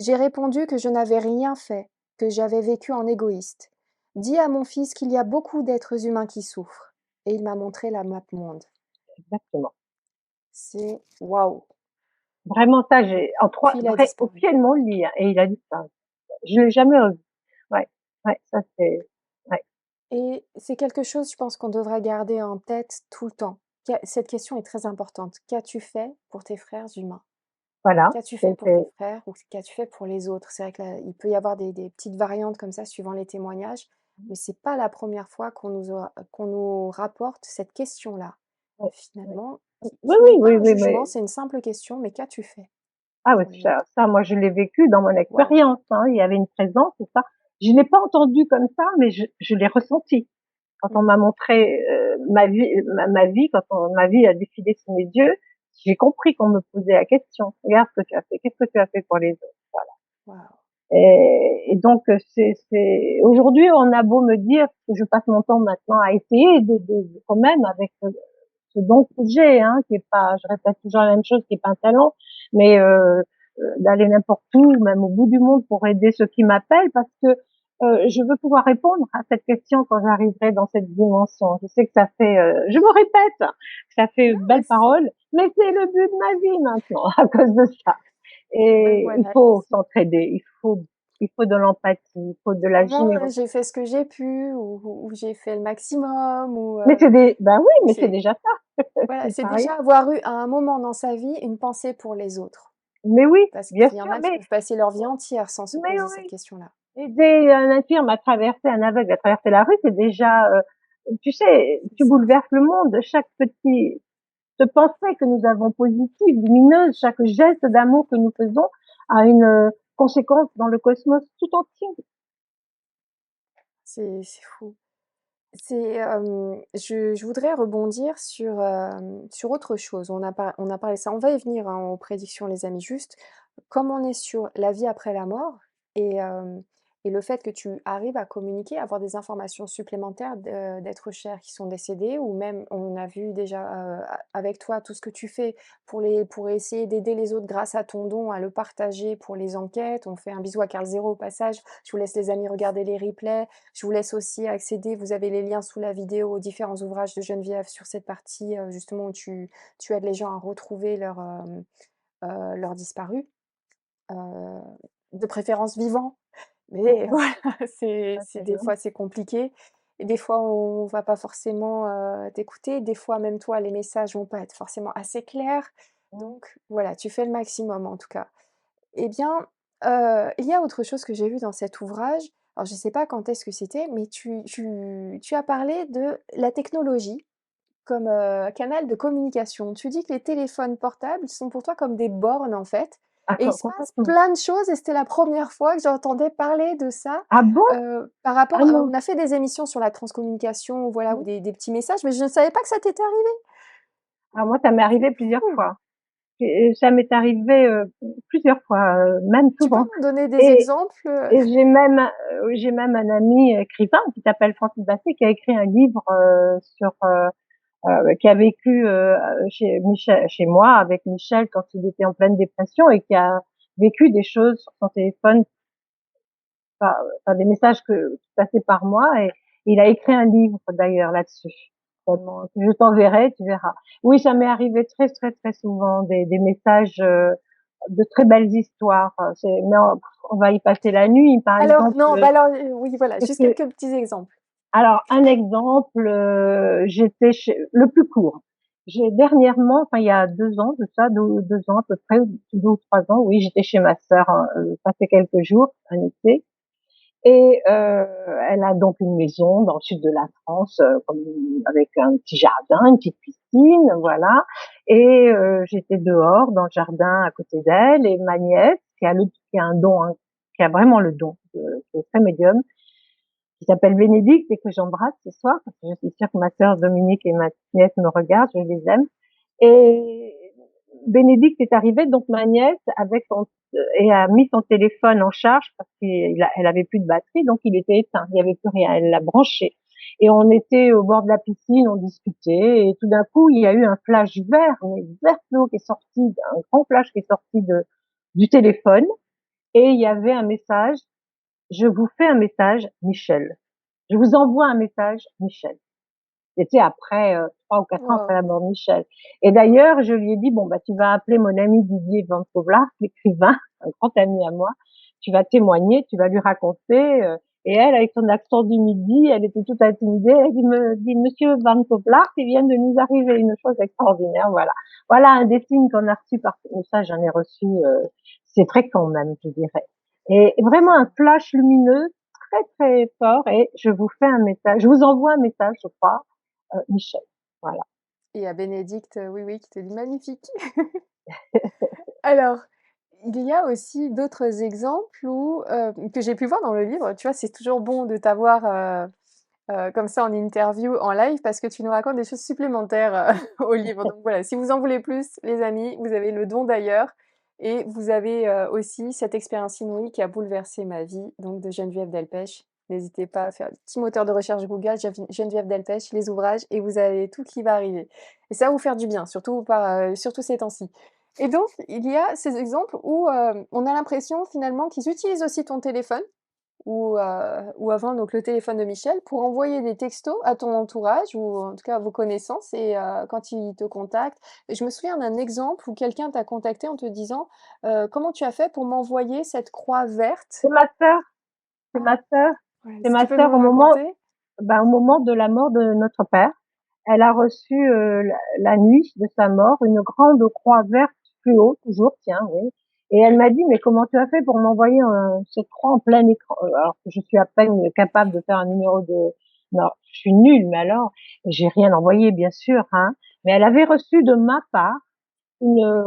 J'ai répondu que je n'avais rien fait, que j'avais vécu en égoïste. Dis à mon fils qu'il y a beaucoup d'êtres humains qui souffrent». Et il m'a montré la map monde. exactement. C'est waouh! Vraiment ça, j'ai en trois, Puis il a vrai, au disparu. pied de mon lit, hein, et il a dit ça. Je l'ai jamais revu. Ouais, ouais, ça c'est, ouais, Et c'est quelque chose, je pense, qu'on devrait garder en tête tout le temps. Cette question est très importante. Qu'as-tu fait pour tes frères humains? voilà. Qu'as-tu fait pour C'est tes frères ou qu'as-tu fait pour les autres? C'est vrai que là, il peut y avoir des petites variantes comme ça suivant les témoignages, mais c'est pas la première fois qu'on nous rapporte cette question-là, ouais, ouais. finalement, Oui, qui oui, n'est pas oui, un oui, jugement, mais c'est une simple question, mais qu'as-tu fait ah oui, pour les autres? moi je l'ai vécu dans mon Waouh! expérience, hein. Il y avait une présence, c'est ça. Je l'ai pas entendu comme ça, mais je l'ai ressenti. Quand on Mmh. m'a montré ma vie, ma vie a défilé sous mes yeux, j'ai compris qu'on me posait la question. Regarde ce que tu as fait. Qu'est-ce que tu as fait pour les autres? Voilà. Waouh! Et donc aujourd'hui, on a beau me dire que je passe mon temps maintenant à essayer quand même avec ce don que j'ai, hein, qui est pas, je répète toujours la même chose, qui est pas un talent, mais d'aller n'importe où, même au bout du monde pour aider ceux qui m'appellent, parce que je veux pouvoir répondre à cette question quand j'arriverai dans cette dimension. Je sais que ça fait, je me répète, ça fait Non, mais belle c'est parole, mais c'est le but de ma vie maintenant à cause de ça. ouais, Et il voilà, faut s'entraider, il faut de l'empathie, il faut de au la moins, générosité. j'ai fait ce que j'ai pu ou j'ai fait le maximum ou Mais c'est des, ben oui, mais c'est c'est déjà ça, voilà, c'est c'est pareil. déjà avoir eu à un moment dans sa vie une pensée pour les autres. Mais oui, Parce bien qu'il y en sûr, a qui peuvent passer leur vie entière sans se mais poser cette oui. question-là. Aider un infirme à traverser, un aveugle à traverser la rue, c'est déjà, tu sais, C'est tu ça. bouleverses le monde. Chaque petite pensée que nous avons positive, lumineuse, chaque geste d'amour que nous faisons a une conséquence dans le cosmos tout entier. C'est fou. Je voudrais rebondir sur autre chose. On a parlé de ça, on va y venir, hein, aux prédictions les amis. Juste, comme on est sur la vie après la mort et hem et le fait que tu arrives à communiquer, à avoir des informations supplémentaires d'êtres chers qui sont décédés ou même on a vu déjà, avec toi tout ce que tu fais pour essayer d'aider les autres grâce à ton don, à le partager pour les enquêtes. On fait un bisou à Carl Zero au passage. Je vous laisse les amis regarder les replays. Je vous laisse aussi accéder, vous avez les liens sous la vidéo aux différents ouvrages de Geneviève sur cette partie, justement où tu aides les gens à retrouver leurs disparus, heu, de préférence vivants. Mais voilà, c'est C'est des fois c'est compliqué et des fois on va pas forcément, t'écouter. Des fois même toi les messages vont pas être forcément assez clairs. Donc voilà, tu fais le maximum en tout cas. Eh bien, il y a autre chose que j'ai vu dans cet ouvrage. Alors je ne sais pas quand est-ce que c'était, mais tu as parlé de la technologie comme, canal de communication. Tu dis que les téléphones portables sont pour toi comme des bornes, en fait ah, et il se passe complètement. plein de choses et c'était la première fois que j'entendais parler de ça, Ah bon? par rapport Ah à non. on a fait des émissions sur la transcommunication, voilà, ou Oui. des petits messages, mais je ne savais pas que ça t'était arrivé. Ah moi, ça m'est C'est arrivé plusieurs fou! fois. Et ça m'est arrivé plusieurs fois, même Tu peux souvent. nous donner des Et, exemples? j'ai même un ami écrivain qui s'appelle Francis Basset qui a écrit un livre sur qui a vécu chez Michel, chez moi avec Michel quand il était en pleine dépression et qui a vécu des choses sur son téléphone, enfin, des messages qui passaient par moi et il a écrit un livre d'ailleurs là-dessus. Je t'enverrai, tu verras. Oui, ça m'est arrivé très très très souvent des messages de très belles histoires. Mais on va y passer la nuit, par Alors exemple. non, bah alors, oui, voilà, Qu'est-ce juste que quelques petits exemples. Alors, un exemple, j'étais chez le plus court. J'ai dernièrement, enfin il y a 2 ans de ça, 2 ans à peu près, 2 ou 3 ans, oui, j'étais chez ma sœur, passer quelques jours, un été, et elle a donc une maison dans le sud de la France, avec un petit jardin, une petite piscine, voilà. Et j'étais dehors dans le jardin à côté d'elle, et ma nièce, qui a un don, hein, qui a vraiment le don, qui est très médium, qui s'appelle Bénédicte et que j'embrasse ce soir, parce que je suis sûre que ma sœur Dominique et ma nièce me regardent, je les aime. Et Bénédicte est arrivée, donc ma nièce, et a mis son téléphone en charge parce qu'elle avait plus de batterie, donc il était éteint, il n'y avait plus rien. Elle l'a branché. Et on était au bord de la piscine, on discutait, et tout d'un coup, il y a eu un flash vert, mais vert fluo qui est sorti, un grand flash qui est sorti du téléphone, et il y avait un message: je vous fais un message, Michel. Je vous envoie un message, Michel. C'était après 3 ou 4 ans après Waouh! la mort de Michel. Et d'ailleurs, je lui ai dit, bon, bah, tu vas appeler mon ami Didier Van Povlar, l'écrivain, un grand ami à moi. Tu vas témoigner, tu vas lui raconter. Et elle, avec son accent du midi, elle était toute intimidée. Elle me dit, Monsieur Van Povlar, il vient de nous arriver une chose extraordinaire. Voilà. Voilà un des signes qu'on a reçu par message. J'en ai reçu, c'est fréquent même, je dirais. Et vraiment un flash lumineux très très fort. Et je vous fais un message, je vous envoie un message, je crois, Michel. Voilà. Et à Bénédicte, oui, oui, qui te dit: «Magnifique». Alors, il y a aussi d'autres exemples où, que j'ai pu voir dans le livre, tu vois? C'est toujours bon de t'avoir, comme ça en interview, en live, parce que tu nous racontes des choses supplémentaires, au livre. Donc voilà, si vous en voulez plus, les amis, vous avez le don d'ailleurs et vous avez, aussi cette expérience inouïe qui a bouleversé ma vie, donc de Geneviève Delpech. N'hésitez pas à faire un petit moteur de recherche Google, Geneviève Delpech, les ouvrages et vous avez tout qui va arriver et ça va vous faire du bien, surtout ces temps-ci et donc il y a ces exemples où, on a l'impression finalement qu'ils utilisent aussi ton téléphone ou avant donc le téléphone de Michel pour envoyer des textos à ton entourage ou en tout cas à vos connaissances et quand ils te contactent. Et je me souviens d'un exemple où quelqu'un t'a contacté en te disant, «Comment tu as fait pour m'envoyer cette croix verte?» C'est ma sœur, c'est Ah, ma sœur, ouais, c'est si tu ma peux sœur nous raconter? au moment de la mort de notre père. Elle a reçu la nuit de sa mort une grande croix verte fluo, toujours, tiens, oui. Et elle m'a dit, mais comment tu as fait pour m'envoyer cette croix en plein écran? Alors que je suis à peine capable de faire un numéro de... Non, je suis nulle, mais alors, j'ai rien envoyé, bien sûr, hein. Mais elle avait reçu de ma part une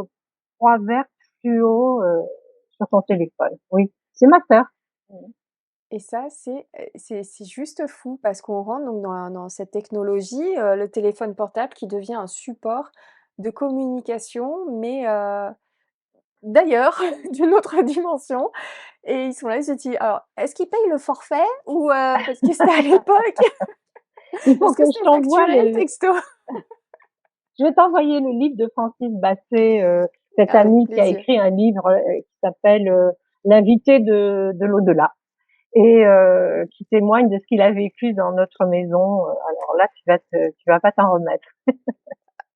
croix verte fluo sur son téléphone. Oui, c'est ma sœur. Et ça, c'est juste fou parce qu'on rentre donc dans cette technologie, le téléphone portable qui devient un support de communication, mais d'ailleurs, d'une autre dimension et ils sont là, ils se disent: «Alors, est-ce qu'ils payent le forfait ou parce que c'était à l'époque, Il faut est-ce que que je c'est t'envoie facturé le texto?» je vais t'envoyer le livre de Francis Basset, cet Avec ami qui a plaisir. écrit un livre qui s'appelle L'invité de l'au-delà et qui témoigne de ce qu'il a vécu dans notre maison. Alors là, tu vas pas t'en remettre.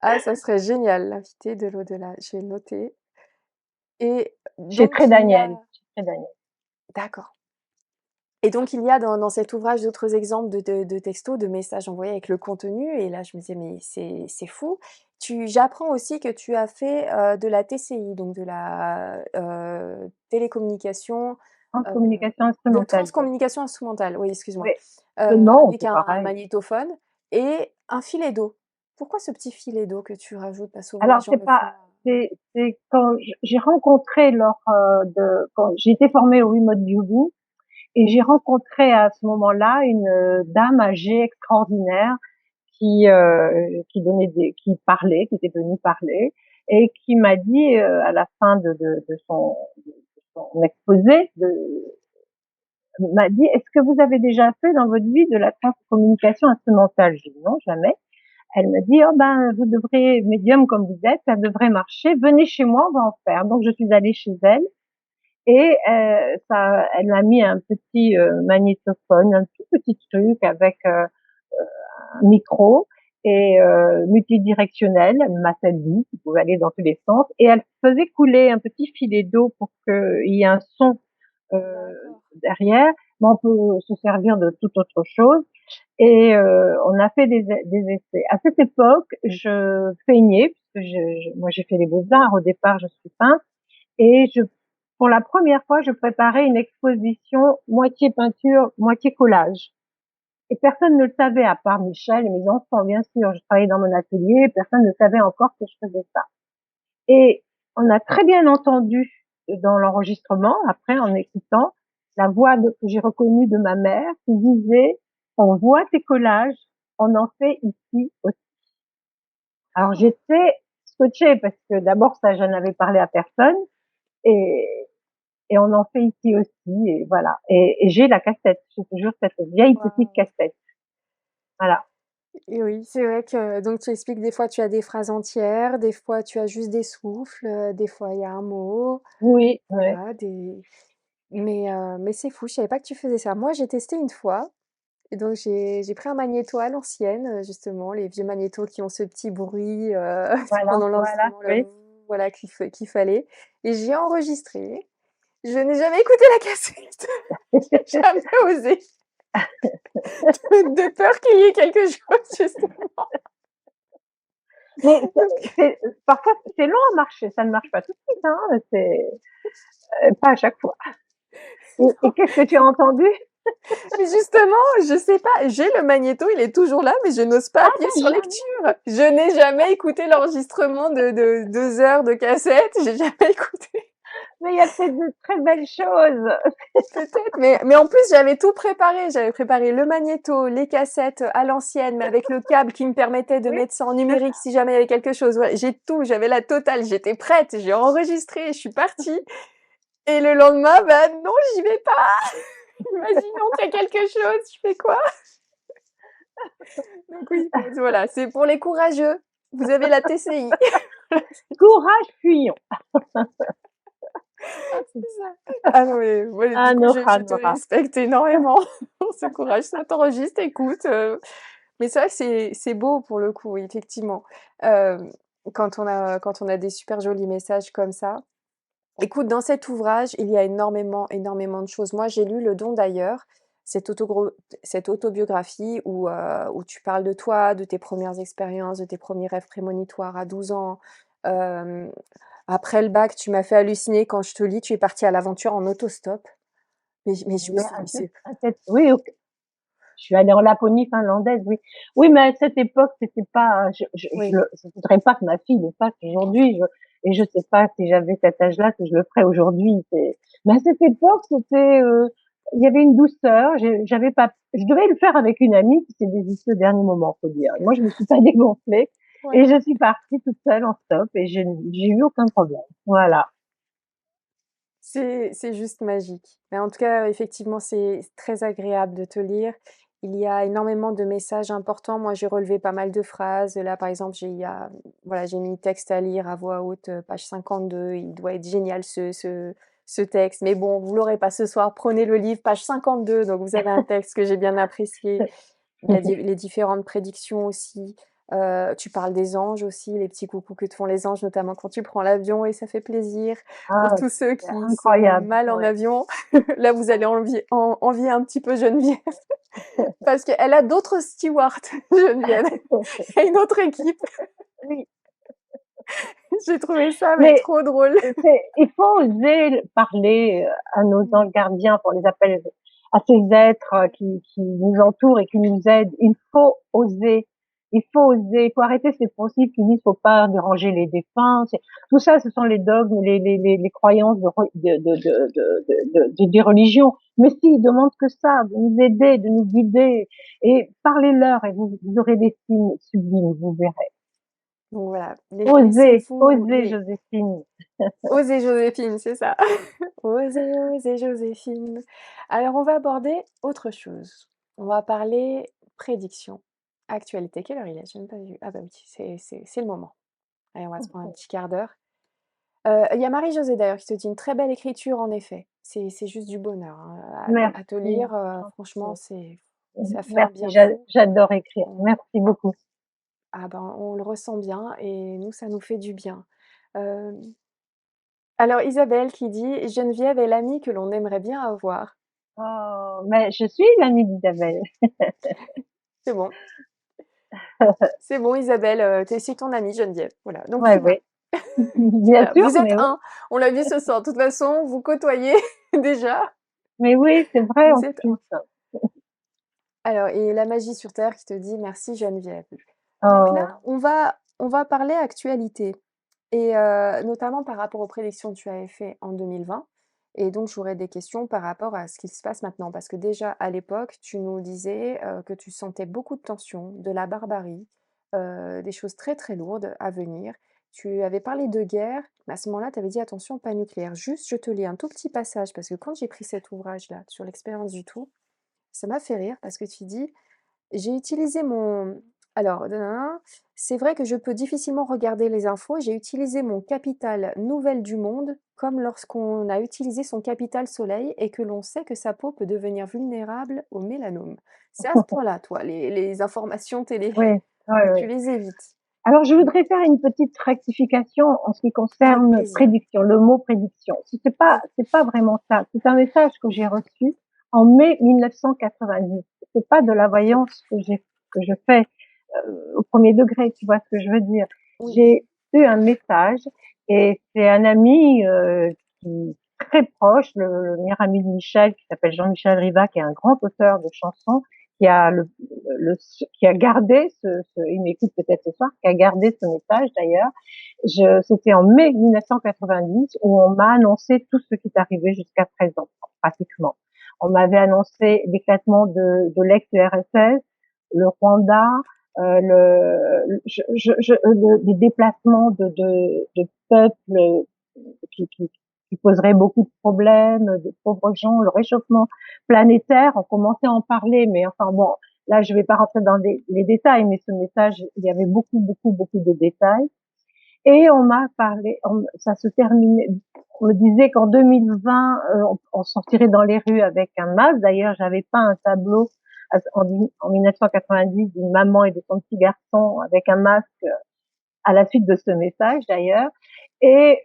Ah, ça serait génial, l'invité de l'au-delà, je vais le noter et Chez donc Très il y Daniel. a Chez Très Daniel. d'accord. Et donc il y a dans cet ouvrage d'autres exemples de textos, de messages envoyés avec le contenu et là je me disais: «Mais c'est fou». J'apprends aussi que tu as fait, de la TCI, donc de la, télécommunication, En heu, communication de instrumentale. Oui. transcommunication instrumentale, oui excuse-moi, Oui. Non, avec c'est un pareil. magnétophone et un filet d'eau. Pourquoi ce petit filet d'eau que tu rajoutes? Pas souvent les Alors gens c'est le pas, font. c'est quand j'ai rencontré quand j'ai été formée au remote viewing. Et j'ai rencontré à ce moment-là une dame âgée extraordinaire qui parlait, qui était venue parler. et qui m'a dit à la fin de son exposé, m'a dit: «Est-ce que vous avez déjà fait dans votre vie de la transcommunication instrumentale?» J'ai dit: «Non, jamais». Elle me dit: «Oh ben, vous devriez, médium comme vous êtes, ça devrait marcher. Venez chez moi, on va en faire». Donc je suis allée chez elle et ça, elle m'a mis un petit magnétophone, un tout petit truc avec un micro et multidirectionnel. Elle m'a fait dit qu'il pouvait aller dans tous les sens et elle faisait couler un petit filet d'eau pour qu'il y ait un son D'accord. derrière, mais on peut se servir de toute autre chose. Et on a fait des essais. À cette époque, je peignais, puisque moi j'ai fait les beaux-arts. Au départ, je suis peintre, et pour la première fois, je préparais une exposition moitié peinture, moitié collage. Et personne ne le savait, à part Michel et mes enfants, bien sûr. Je travaillais dans mon atelier, personne ne savait encore que je faisais ça. Et on a très bien entendu dans l'enregistrement, après, en écoutant, la voix que j'ai reconnue de ma mère, qui disait: «On voit tes collages, on en fait ici aussi». Alors Ah! j'étais scotchée parce que d'abord ça, je n'avais parlé à personne, et, et on en fait ici aussi, et voilà. Et j'ai la cassette, j'ai toujours cette vieille petite Waouh! cassette. Voilà. Et oui, c'est vrai que donc tu expliques des fois tu as des phrases entières, des fois tu as juste des souffles, des fois il y a un mot, Oui, ouais, voilà, mais c'est fou, je savais pas que tu faisais ça. Moi, j'ai testé une fois et donc j'ai pris un magnéto à l'ancienne, justement, les vieux magnétos qui ont ce petit bruit, voilà, pendant voilà, l'enregistrement, oui. voilà, qu'il fallait et j'ai enregistré. Je n'ai jamais écouté la cassette. J'ai jamais osé de peur qu'il y ait quelque chose, justement. Mais Donc parfois c'est long à marcher, ça ne marche pas tout de suite, hein, c'est pas à chaque fois. Et non. qu'est-ce que tu as entendu? Mais justement, je sais pas, j'ai le magnéto, il est toujours là, mais je n'ose pas Ah, appuyer t'as sur jamais. lecture. Je n'ai jamais écouté l'enregistrement de 2 heures de cassette, j'ai jamais écouté. Mais il y a peut-être de très belles choses. Peut-être, mais en plus, j'avais tout préparé. J'avais préparé le magnéto, les cassettes à l'ancienne, mais avec le câble qui me permettait de Oui, mettre ça en c'est numérique ça. si jamais il y avait quelque chose. Ouais, j'ai tout, j'avais la totale, j'étais prête, j'ai enregistré, je suis partie. Et le lendemain, bah non, j'y vais pas. Imaginons qu'il y a quelque chose, je fais quoi? Donc oui, bon, voilà, c'est pour les courageux. Vous avez la TCI. Courage, fuyons. C'est ça. Ah non, mais ouais, Ah, du coup, Nora, je te Nora. respecte énormément pour ce courage. Ça t'enregistre, écoute. Mais c'est vrai que c'est beau pour le coup, oui, effectivement. Quand on a des super jolis messages comme ça. Écoute, dans cet ouvrage, il y a énormément, énormément de choses. Moi, j'ai lu Le Don d'ailleurs, cette autobiographie où tu parles de toi, de tes premières expériences, de tes premiers rêves prémonitoires à 12 ans. Hem, Après le bac, tu m'as fait halluciner quand je te lis, tu es partie à l'aventure en autostop. Mais je me Oui, suis dit: «Mais c'est» oui, ok. Je suis allée en Laponie finlandaise, oui. Oui, mais à cette époque, c'était pas, oui, je voudrais pas que ma fille le fasse aujourd'hui, et je sais pas si j'avais cet âge-là, que je le ferais aujourd'hui. Mais à cette époque, il y avait une douceur, j'avais pas, je devais le faire avec une amie qui s'est désistée au dernier moment, faut dire. Moi, je me suis pas dégonflée et ouais. je suis partie toute seule en stop et j'ai eu aucun problème. Voilà. C'est juste magique. Mais en tout cas, effectivement, c'est très agréable de te lire. Il y a énormément de messages importants. Moi, j'ai relevé pas mal de phrases. Là, par exemple, voilà, j'ai mis texte à lire à voix haute, page 52. Il doit être génial ce texte. Mais bon, vous l'aurez pas ce soir. Prenez le livre, page 52. Donc, vous avez un texte que j'ai bien apprécié. Il y a les différentes prédictions aussi. Tu parles des anges aussi, les petits coucous que te font les anges, notamment quand tu prends l'avion et ça fait plaisir. Pour Ah, tous ceux c'est qui sont incroyable. mal en Ouais. avion, là vous allez envier un petit peu Geneviève parce qu'elle a d'autres stewards, Geneviève. Il y a une autre équipe. Oui. J'ai trouvé ça mais Mais trop drôle. il faut oser parler à nos Mmh. anges gardiens, pour les appeler, à ces êtres qui nous entourent et qui nous aident. Il faut oser. Il faut oser. Il faut arrêter ces principes qui disent qu'il ne faut pas déranger les défunts. Tout ça, ce sont les dogmes, les croyances des religions. Mais si, ils demandent que ça, de nous aider, de nous guider. Et parlez-leur et vous aurez des signes sublimes, vous verrez. Donc voilà, Osez, laissez-vous osez Joséphine. osez Joséphine, c'est ça. Osez, osez Joséphine. Alors on va aborder autre chose. On va parler prédiction, actualité. Quelle heure il est? J'ai même pas vu. Ah bah oui, c'est le moment. Allez, on va se prendre un petit quart d'heure. Il y a Marie-Josée d'ailleurs qui te dit: «Une très belle écriture en effet». C'est juste du bonheur, hein, à te Merci, lire, franchement gentil. ça fait un Merci, bien fou. j'adore écrire. On Merci beaucoup. ah ben, on le ressent bien et nous, ça nous fait du bien. Hem, alors Isabelle qui dit: «Geneviève est l'amie que l'on aimerait bien avoir». Oh, mais je suis l'amie d'Isabelle. C'est bon, c'est bon Isabelle, c'est ton amie Geneviève, voilà, donc Ouais, tu l'as. oui. Bien Voilà, sûr, vous êtes mais oui. un. On l'a vu ce soir. De toute façon, vous côtoyez déjà, Mais oui, c'est vrai en vous êtes plus. un. Alors et la magie sur terre qui te dit: «Merci Geneviève». Donc là, Oh, on va parler actualité et notamment par rapport aux prédictions que tu avais fait en 2020 et donc j'aurais des questions par rapport à ce qui se passe maintenant. Parce que déjà à l'époque, tu nous disais, que tu sentais beaucoup de tension, de la barbarie, des choses très, très lourdes à venir. Tu avais parlé de guerre, mais à ce moment-là, tu avais dit: «Attention, pas nucléaire». Juste, je te lis un tout petit passage parce que quand j'ai pris cet ouvrage-là sur l'expérience du tout, ça m'a fait rire parce que tu dis: j'ai utilisé mon alors nin c'est vrai que je peux difficilement regarder les infos. J'ai utilisé mon capital nouvelles du monde comme lorsqu'on a utilisé son capital soleil et que l'on sait que sa peau peut devenir vulnérable au mélanome. C'est à ce point-là, toi, les informations télé, oui, oui, oui. tu les évites. Alors, je voudrais faire une petite rectification en ce qui Avec concerne plaisir. prédiction, le mot prédiction. Oui. C'est pas vraiment ça. C'est un message que j'ai reçu en mai 1990. C'est pas de la OK. voyance que je fais au premier degré, tu vois ce que je veux dire. Oui. J'ai eu un message et c'est un ami qui très proche, le meilleur ami de Michel, qui s'appelle Jean-Michel Riva, qui est un grand auteur de chansons, qui a qui a gardé il m'écoute peut-être ce soir, qui a gardé ce message d'ailleurs. C'était en mai 1990 où on m'a annoncé tout ce qui est arrivé jusqu'à présent, pratiquement. On m'avait annoncé l'éclatement de l'ex-URSS, le Rwanda, des déplacements de peuples qui, qui, qui poseraient beaucoup de problèmes, de pauvres gens, le réchauffement planétaire, on commençait à en parler, mais enfin bon, là je vais pas rentrer dans les détails, mais ce message, il y avait beaucoup, beaucoup, beaucoup de détails. Et on m'a parlé, ça se terminait, on me disait qu'en 2020, on sortirait dans les rues avec un masque. D'ailleurs, j'avais pas un tableau en 1990 d'une maman et de son petit garçon avec un masque à la suite de ce message d'ailleurs. Et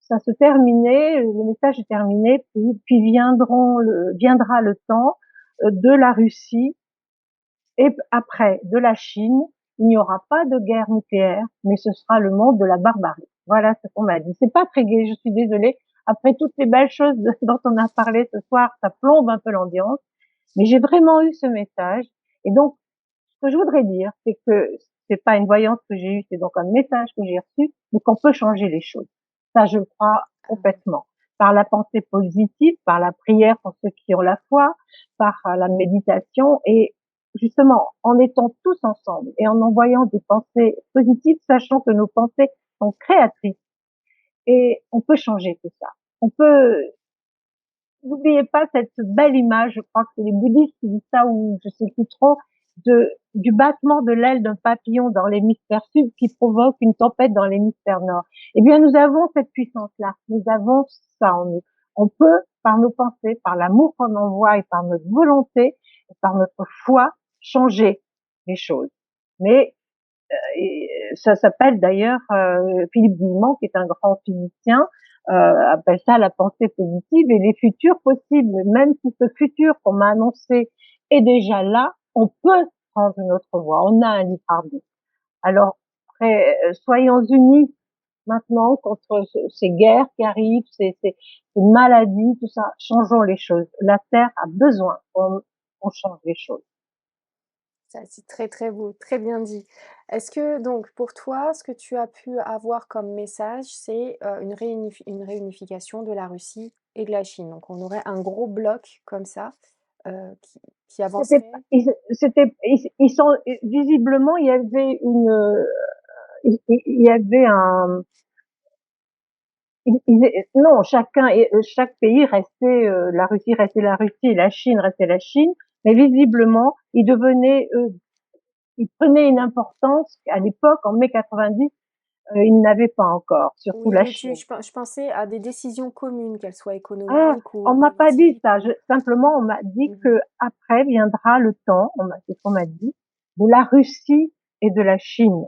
ça se terminait, le message est terminé, puis viendra le temps de la Russie et après de la Chine. Il n'y aura pas de guerre nucléaire, mais ce sera le monde de la barbarie. Voilà ce qu'on m'a dit. C'est pas très gai, je suis désolée. Après toutes les belles choses dont on a parlé ce soir, ça plombe un peu l'ambiance. Mais j'ai vraiment eu ce message. Et donc, ce que je voudrais dire, c'est que c'est pas une voyance que j'ai eue, c'est donc un message que j'ai reçu, mais qu'on peut changer les choses. Ça, je crois Ah, complètement. Par la pensée positive, par la prière pour ceux qui ont la foi, par la méditation et justement en étant tous ensemble et en envoyant des pensées positives, sachant que nos pensées sont créatrices et on peut changer tout ça. On peut, n'oubliez pas cette belle image, je crois que c'est les bouddhistes qui disent ça ou je sais plus trop, du battement de l'aile d'un papillon dans l'hémisphère sud qui provoque une tempête dans l'hémisphère nord. Eh bien, nous avons cette puissance-là. Nous avons ça en nous. On peut, par nos pensées, par l'amour qu'on envoie et par notre volonté, et par notre foi, changer les choses. Mais ça s'appelle d'ailleurs Philippe Guillemot, qui est un grand physicien, appelle ça la pensée positive et les futurs possibles. Même si ce futur qu'on m'a annoncé est déjà là, on peut prendre une autre voie. On a un libre arbitre. Alors, soyons unis maintenant contre ces guerres qui arrivent, ces maladies, tout ça. Changeons les choses. La Terre a besoin qu'on change les choses. ça, c'est très, très beau, très bien dit. Est-ce que donc pour toi, ce que tu as pu avoir comme message, c'est, une réunification de la Russie et de la Chine? Donc on aurait un gros bloc comme ça, qui C'était, avancerait? ils sont visiblement il y avait il y avait un, non, chaque pays restait, la Russie restait la Russie, la Chine restait la Chine, mais visiblement, ils prenaient une importance qu'à l'époque, en mai 90, ils n'avaient pas encore, surtout Oui, la mais Chine. je pensais à des décisions communes, qu'elles soient Ah, économiques on ou m'a pas dit politiques ça. ou Simplement, on m'a dit mmh. que après viendra le temps, c'est ce qu'on m'a dit, de la Russie et de la Chine.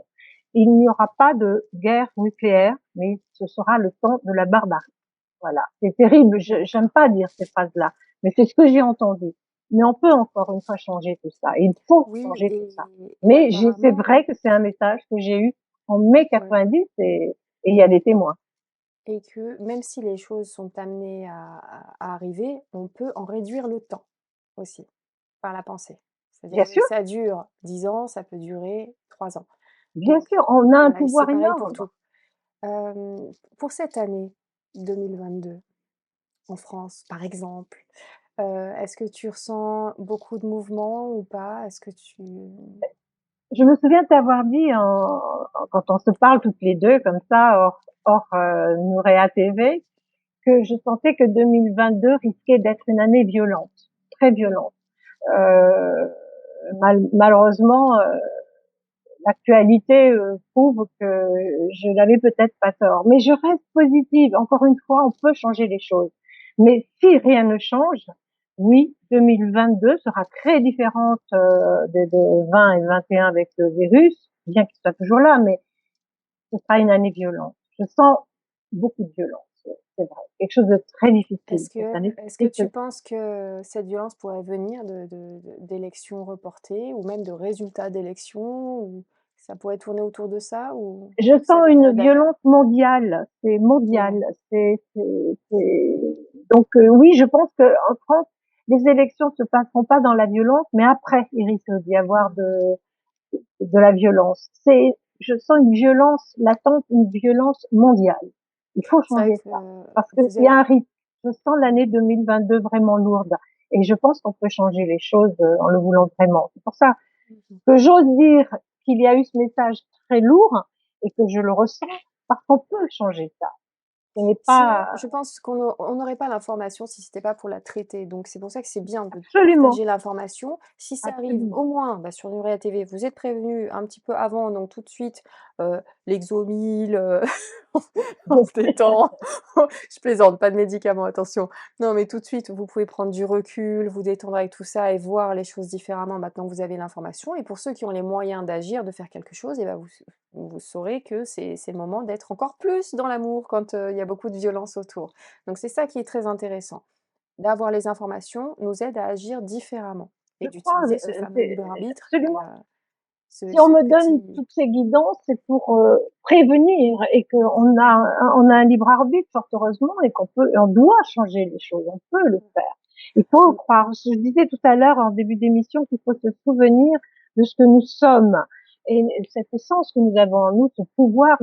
Il n'y aura pas de guerre nucléaire, mais ce sera le temps de la barbarie. Voilà. C'est terrible. J'aime D'accord. pas dire ces phrases-là, mais c'est ce que j'ai entendu. Mais on peut encore une fois changer tout ça. Il faut Oui changer tout ça. et Mais c'est apparemment vrai que c'est un message que j'ai eu en mai ouais 90 et il y a des témoins. et que même si les choses sont amenées à arriver, on peut en réduire le temps aussi, par la pensée. C'est-à-dire Bien au lieu que sûr, ça dure 10 ans, ça peut durer 3 ans. bien Donc sûr, on a un voilà et c'est pouvoir pareil pour énorme. tout. Pour cette année 2022 en France, par exemple, est-ce que tu ressens beaucoup de mouvements ou pas? Est-ce que tu Je me souviens t'avoir dit quand on se parle toutes les deux comme ça hors Nouréa TV que je sentais que 2022 risquait d'être une année violente, très mmh, violente. Euh, Malheureusement, l'actualité prouve que je n'avais peut-être pas tort. Mais je reste positive. Encore une fois, on peut changer les choses. Mais si rien ne change, oui, 2022 sera très différente de 20 et 21 avec le virus, bien qu'il soit toujours là, mais ce sera une année violente. Je sens beaucoup de violence, c'est vrai. Quelque chose de très difficile cette année. est-ce que tu penses que cette violence pourrait venir d'élections reportées ou même de résultats d'élections ou ça pourrait tourner autour de ça ou Je ça sens une viendrait d'ailleurs? violence mondiale, c'est mondial. Ouais, Donc oui, je pense que en France, les élections se passeront pas dans la violence, mais après, il risque d'y avoir mmh. de la violence. Je sens une violence latente, une violence mondiale. Il faut C'est vrai changer ça, que parce qu'il vous y a êtes un risque. Je sens mmh, l'année 2022 vraiment lourde, et je pense qu'on peut changer les choses en le voulant vraiment. C'est pour ça mmh. que j'ose dire qu'il y a eu ce message très lourd et que je le ressens parce qu'on peut changer ça. Ce n'est Sinon, pas je pense on n'aurait pas l'information si c'était pas pour la traiter. Donc c'est pour ça que c'est bien de absolument, partager l'information. Si ça arrive absolument. au moins, bah, sur Nuria TV, vous êtes prévenus un petit peu avant, donc tout de suite, Lexomil, on se détend. Je plaisante, pas de médicaments, attention. Non, mais tout de suite, vous pouvez prendre du recul, vous détendre avec tout ça et voir les choses différemment maintenant que vous avez l'information. Et pour ceux qui ont les moyens d'agir, de faire quelque chose, et ben vous saurez que c'est le moment d'être encore plus dans l'amour quand, il y a beaucoup de violence autour. Donc c'est ça qui est très intéressant. D'avoir les informations nous aide à agir différemment et Je crois, d'utiliser ce fameux libre arbitre et absolument. Si on ce me donne petit toutes ces guidances, c'est pour prévenir et mmh on a un libre arbitre, fort heureusement, et on doit changer les choses. On peut le faire. Il faut mmh. croire. Je disais tout à l'heure en début d'émission qu'il faut se souvenir de ce que nous sommes et cette essence que nous avons en nous, ce pouvoir.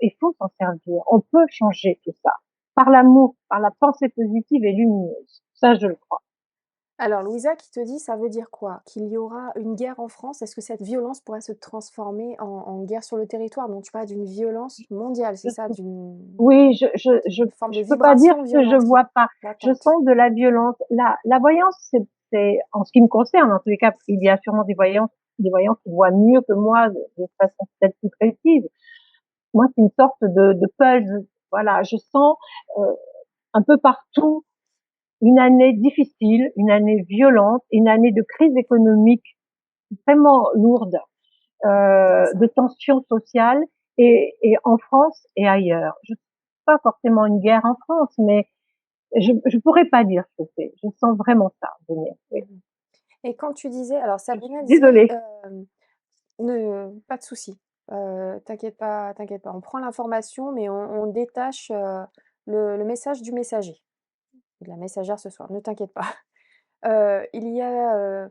Il faut s'en servir. On peut changer tout ça par l'amour, par la pensée positive et lumineuse. Ça, je le crois. Alors Louisa qui te dit: «Ça veut dire quoi? Qu'il y aura une guerre en France?» Est-ce que cette violence pourrait se transformer en guerre sur le territoire? Donc tu parles d'une violence mondiale, c'est ça? Oui, D'une forme de je peux pas dire vibration que je violente qui vois pas. Je latente? sens de la violence. La voyance, en ce qui me concerne, en tous les cas, il y a sûrement des voyants qui voient mieux que moi de façon peut-être plus précise. Moi, c'est une sorte de puzzle. Voilà, je sens euh, un peu partout une année difficile, une année violente, une année de crise économique vraiment lourde, C'est de ça. tensions sociales et en France et ailleurs. Je pas forcément une guerre en France, mais je pourrais pas dire ce que c'est. Je sens vraiment ça venir. Oui. Mmh et quand tu disais alors Je suis Sabrina dit, désolée. ne pas de souci, t'inquiète pas. On prend l'information mais on détache, le message du messager, de la messagère ce soir, ne t'inquiète pas. Il y a,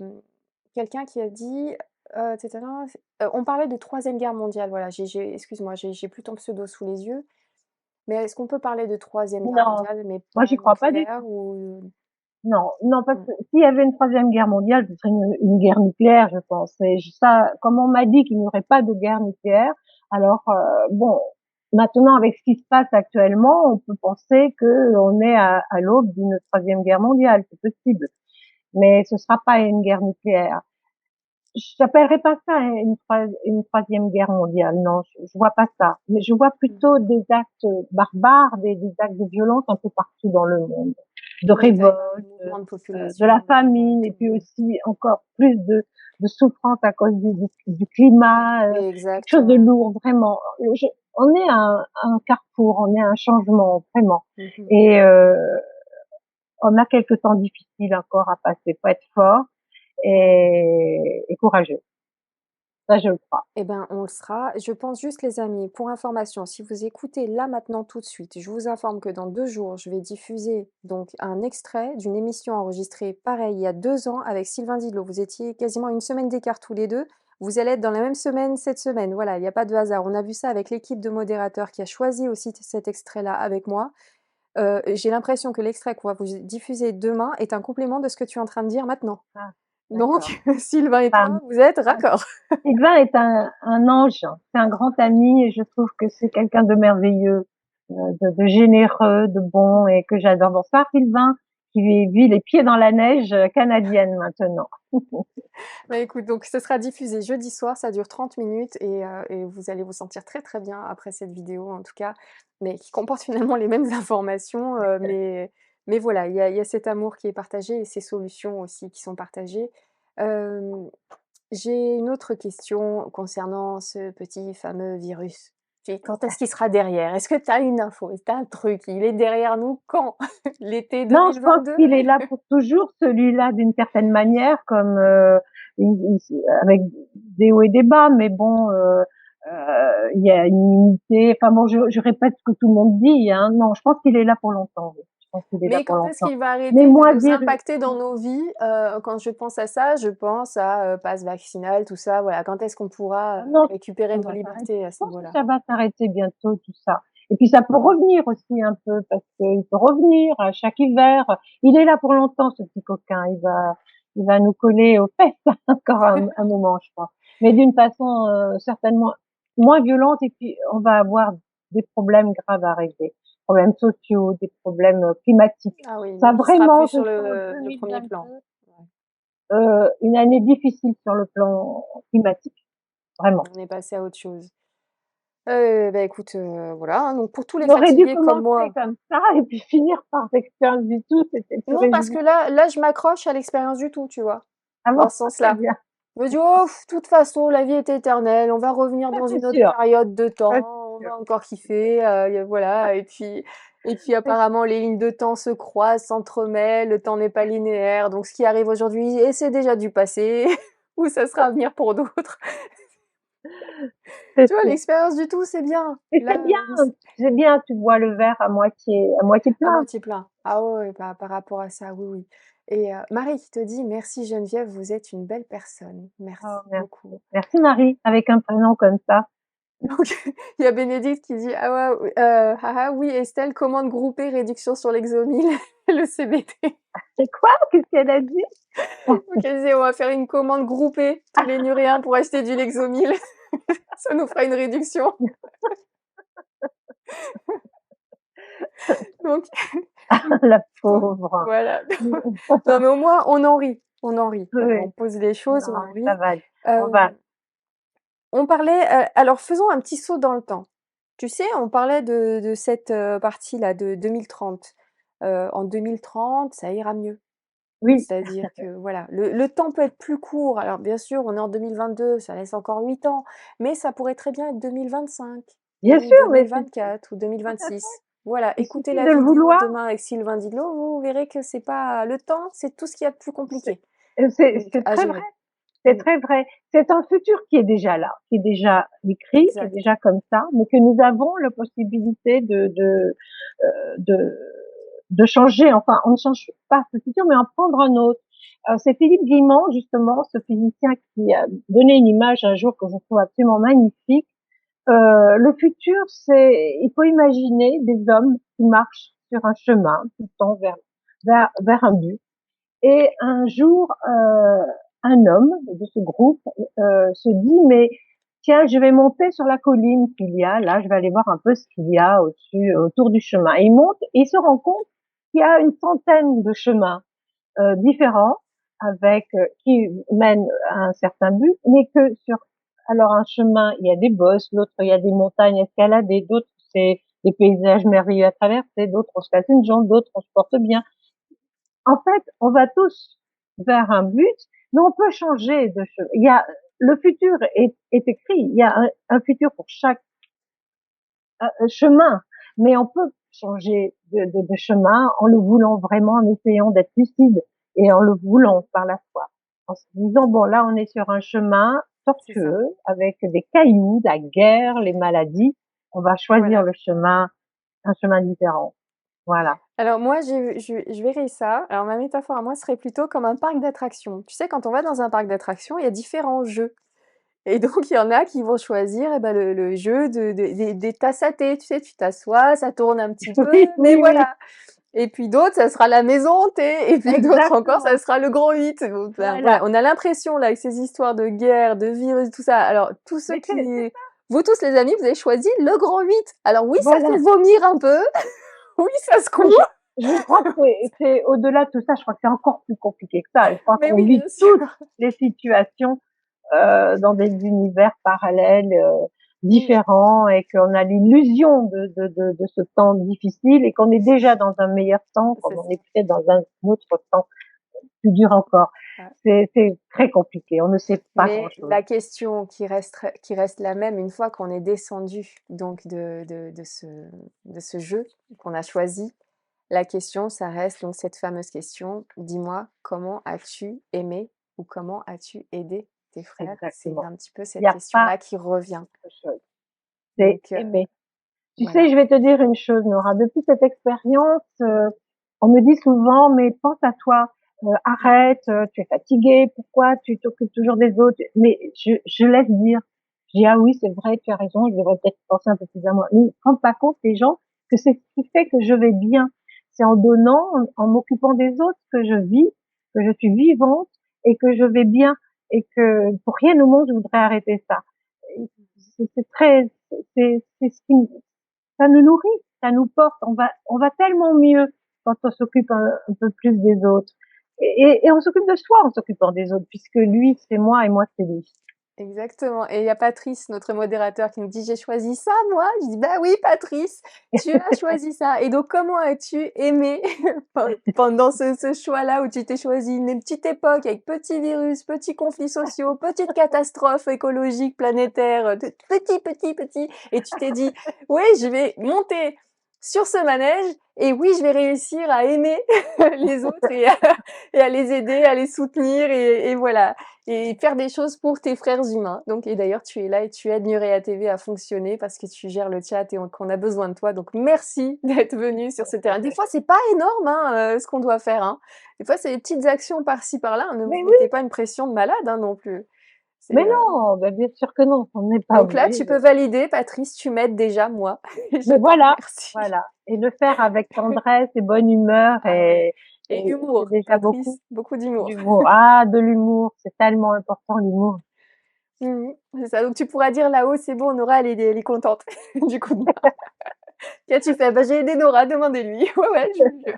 quelqu'un qui a dit, on parlait de troisième guerre mondiale, voilà, j'ai excuse-moi, j'ai plus ton pseudo sous les yeux, mais est-ce qu'on peut parler de troisième guerre Non, mondiale, mais moi pas j'y crois pas du nucléaire tout. ou Non, non, parce mmh, que s'il y avait une troisième guerre mondiale, ce serait une guerre nucléaire, je pense. Et ça, comme on m'a dit qu'il n'y aurait pas de guerre nucléaire, Alors bon, maintenant avec ce qui se passe actuellement, on peut penser que on est à l'aube d'une troisième guerre mondiale, c'est possible, mais ce sera pas une guerre nucléaire. J'appellerais pas ça une troisième guerre mondiale, non, je vois pas ça. Mais je vois Mmh. plutôt des actes barbares, des actes de violence un peu partout dans le monde, de Oui, tu as révolte, énormément de mouvements de de la population, de famine, révolte, et puis aussi encore plus de souffrance à cause du climat, quelque chose de exactement. lourd, vraiment. On est à un carrefour, on est à un changement, vraiment. Mmh mh. Et on a quelques temps difficiles encore à passer. Faut être fort Ouais. et courageux. Ça, je le crois. Eh ben, on le sera. Je pense juste, les amis, pour information, si vous écoutez là maintenant tout de suite, je vous informe que dans 2 jours, je vais diffuser donc un extrait d'une émission enregistrée pareil il y a 2 ans avec Sylvain Didlot. Vous étiez quasiment à une semaine d'écart tous les 2. Vous allez être dans la même semaine cette semaine. Voilà, il y a pas de hasard. On a vu ça avec l'équipe de modérateurs qui a choisi aussi cet extrait-là avec moi. J'ai l'impression que l'extrait qu'on va vous diffuser demain est un complément de ce que tu es en train de dire maintenant. Ah, Donc d'accord. Sylvain et Enfin, toi, vous êtes raccord. Sylvain est un ange, c'est un grand ami et je trouve que c'est quelqu'un de merveilleux, de généreux, de bon et que j'adore. Bonsoir Sylvain, qui vit les pieds dans la neige canadienne maintenant. Bah, écoute, donc ce sera diffusé jeudi soir, ça dure 30 minutes et vous allez vous sentir très, très bien après cette vidéo en tout cas, mais qui comporte finalement les mêmes informations, mais voilà, il y a cet amour qui est partagé et ces solutions aussi qui sont partagées. Hem, j'ai une autre question concernant ce petit fameux virus. Quand est-ce qu'il sera derrière? Est-ce que tu as une info? Est-ce que tu as un truc? Il est derrière nous quand? L'été Non, je pense 2022? qu'il est là pour toujours, celui-là, d'une certaine manière, comme avec des hauts et des bas, mais bon, il y a une unité. Enfin bon, je répète ce que tout le monde dit. Hein. Non, je pense qu'il est là pour longtemps. Oui. Je pense qu'il est là Mais pour quand est-ce longtemps. qu'il va Mais arrêter de moi, nous dire, impacter dans nos vies? Quand je pense à ça, je pense à, passe vaccinal, tout ça, voilà. Quand est-ce qu'on pourra, ah non, récupérer ça nos va s'arrêter. libertés à Je ce pense que niveau-là? ça va s'arrêter bientôt, tout ça. Et puis ça peut Ouais. revenir aussi un peu, parce qu'il peut revenir à chaque hiver. Il est là pour longtemps, ce petit coquin. Il va nous coller aux fesses encore un moment, je crois. Mais d'une façon certainement moins violente. Et puis on va avoir des problèmes graves à régler, problèmes sociaux, des problèmes climatiques. Ah oui, Ça donc il sera vraiment, plus je sur sens le 1er plan. 2022 Ouais. une année difficile sur le plan climatique, vraiment. On est passé à autre chose. Bah, écoute, voilà, hein, donc pour tous les Il aurait dû fatigués comme commencer moi. comme ça et puis finir par l'expérience du tout, c'était plus Non, parce que réjouissant. là, je m'accroche à l'expérience du tout, tu vois? Ah Dans bon? ce Très sens-là. bien. Je me dis: «Oh, de toute façon, la vie est éternelle, on va revenir Ça dans c'est une autre sûr, période de ça temps, on c'est sûr. va encore kiffer», voilà et puis apparemment les lignes de temps se croisent, s'entremêlent, le temps n'est pas linéaire, donc ce qui arrive aujourd'hui et c'est déjà du passé ou ça sera à venir pour d'autres. C'est Tu vois, sûr. l'expérience du tout, c'est bien. Et Là, c'est bien, tu vois le verre à moitié à plein. moitié plein. Ah ouais, ouais, par rapport à ça, oui, oui et Marie qui te dit: «Merci Geneviève, vous êtes une belle personne. Oh Merci merci. beaucoup». Merci Marie, avec un prénom comme ça. Donc il y a Bénédicte qui dit: «Ah ouais, ah ah, oui Estelle, commande groupée, réduction sur Lexomil, le CBD». C'est quoi? Qu'est-ce qu'elle a dit? Donc elle disait: «On va faire une commande groupée, tous les Nuréens pour acheter du Lexomil, ça nous fera une réduction». Donc La pauvre. voilà. Non mais au moins on en rit, on en rit. Voilà, Oui, on pose les choses, on non, en ça rit. va aller. On Hem, va on parlait, alors faisons un petit saut dans le temps. Tu sais, on parlait de cette, partie-là de 2030. En 2030, ça ira mieux. oui, C'est-à-dire que voilà, le temps peut être plus court. Alors bien sûr, on est en 2022, ça laisse encore 8 ans, mais ça pourrait très bien être 2025 bien ou sûr, mais c'est 2024 ou tout à fait. 2026. Voilà, Il écoutez suffit la de le vidéo vouloir. demain avec Sylvain Didlot, vous verrez que c'est pas le temps, c'est tout ce qu'il y a de plus C'est compliqué, donc c'est à très vrai. gérer. C'est Mmh, très vrai. C'est un futur qui est déjà là, qui est déjà écrit, qui est exact. déjà comme ça, mais que nous avons la possibilité de de changer. Enfin, on ne change pas ce futur, mais en prendre un autre. C'est Philippe Guimond, justement, ce physicien qui a donné une image un jour que je trouve absolument magnifique. Le futur, c'est, il faut imaginer des hommes qui marchent sur un chemin tout le temps vers un but. Et un jour, un homme de ce groupe se dit, mais tiens, je vais monter sur la colline qu'il y a là, je vais aller voir un peu ce qu'il y a au-dessus, autour du chemin. Et il monte et il se rend compte qu'il y a une centaine de chemins différents avec qui mènent à un certain but, mais que sur alors un chemin, il y a des bosses, l'autre il y a des montagnes escaladées, d'autres c'est des paysages merveilleux à traverser, d'autres on se casse une jambe, d'autres on se porte bien. En fait, on va tous vers un but, mais on peut changer de chemin. Il y a le futur est écrit. Il y a un futur pour chaque chemin, mais on peut changer de chemin en le voulant vraiment, en essayant d'être lucide et en le voulant par la foi, en se disant bon là on est sur un chemin C'est ça. tortueux avec des cailloux, la guerre, les maladies. On va choisir Voilà. le chemin, un chemin différent. Voilà. Alors moi, je verrais ça. Alors ma métaphore à moi serait plutôt comme un parc d'attractions. Tu sais, quand on va dans un parc d'attractions, il y a différents jeux. Et donc, il y en a qui vont choisir, eh ben, le jeu des tasses à thé. Tu sais, tu t'assois, ça tourne un petit peu, Oui, mais oui, oui, voilà. Et puis d'autres, ça sera la maison hantée. Et puis d'autres encore, ça exactement. sera le grand 8. Donc, ben, voilà, Voilà. on a l'impression, là, avec ces histoires de guerre, de virus, tout ça. Alors, tous ceux Mais c'est qui... Vous tous, les amis, vous avez choisi le grand 8. Alors oui, ça fait voilà. vomir un peu. Oui, ça se Mais court. je crois que c'est au-delà de tout ça, je crois que c'est encore plus compliqué que ça. Je crois Mais qu'on oui, vit bien toutes sûr. les situations dans des univers parallèles Mmh, différents et qu'on a l'illusion de ce temps difficile et qu'on est déjà dans un meilleur temps, comme c'est on ça. est peut-être dans un autre temps plus dur encore. Ouais. C'est très compliqué. On ne sait pas Mais grand-chose. la question qui reste la même une fois qu'on est descendu donc de ce jeu qu'on a choisi, la question, ça reste donc cette fameuse question: «Dis-moi, comment as-tu aimé ou comment as-tu aidé tes frères?» C'est Exactement. un petit peu Il n'y cette a pas question-là qui revient. autre chose. C'est Donc aimer. Tu sais, voilà. je vais te dire une chose, Nora. Depuis cette expérience, on me dit souvent, mais pense à toi, arrête, tu es fatiguée, pourquoi tu t'occupes toujours des autres? Mais je laisse dire. Je dis, ah oui, c'est vrai, tu as raison, je devrais peut-être penser un peu plus à moi. Mais ils ne se rendent pas compte, les gens, que c'est ce qui fait que je vais bien. C'est en donnant, en m'occupant des autres que je vis, que je suis vivante et que je vais bien et que pour rien au monde je voudrais arrêter ça. C'est très, c'est ce qui, ça nous nourrit, ça nous porte. On va tellement mieux quand on s'occupe un peu plus des autres. Et on s'occupe de soi en s'occupant des autres, puisque lui, c'est moi et moi, c'est lui. Exactement. Et il y a Patrice, notre modérateur, qui nous dit: «J'ai choisi ça, moi». Je dis: «Bah oui, Patrice, tu as choisi ça». Et donc, comment as-tu aimé pendant ce choix-là où tu t'es choisi une petite époque avec petits virus, petits conflits sociaux, petites catastrophes écologiques, planétaires, petits, et tu t'es dit: «Oui, je vais monter sur ce manège et oui, je vais réussir à aimer les autres et à les aider, à les soutenir et voilà». Et faire des choses pour tes frères humains. Donc, et d'ailleurs, tu es là et tu aides Nurea TV à fonctionner parce que tu gères le chat et qu'on a besoin de toi. Donc, merci d'être venu sur ce terrain. Des fois, c'est pas énorme, hein, ce qu'on doit faire, hein. Des fois, c'est des petites actions par-ci, par-là. Ne vous Mais oui, mettez pas une pression de malade, hein, non plus. mais C'est, non, ben bien sûr que non, on n'est pas Donc là, obligé tu de... peux valider, Patrice, tu m'aides déjà, moi. Et je Mais te voilà, remercie. voilà. Et le faire avec tendresse et bonne humeur Ah ouais. Et et c'est humour, déjà beaucoup. Patrice, beaucoup d'humour. D'humour. Ah, de l'humour, c'est tellement important, l'humour. Mmh. C'est ça. Donc tu pourras dire là-haut, c'est bon, Nora, elle est contente du coup de moi. Qu'as-tu fait? Bah, j'ai aidé Nora, demandez-lui. Ouais, ouais, je vous jure.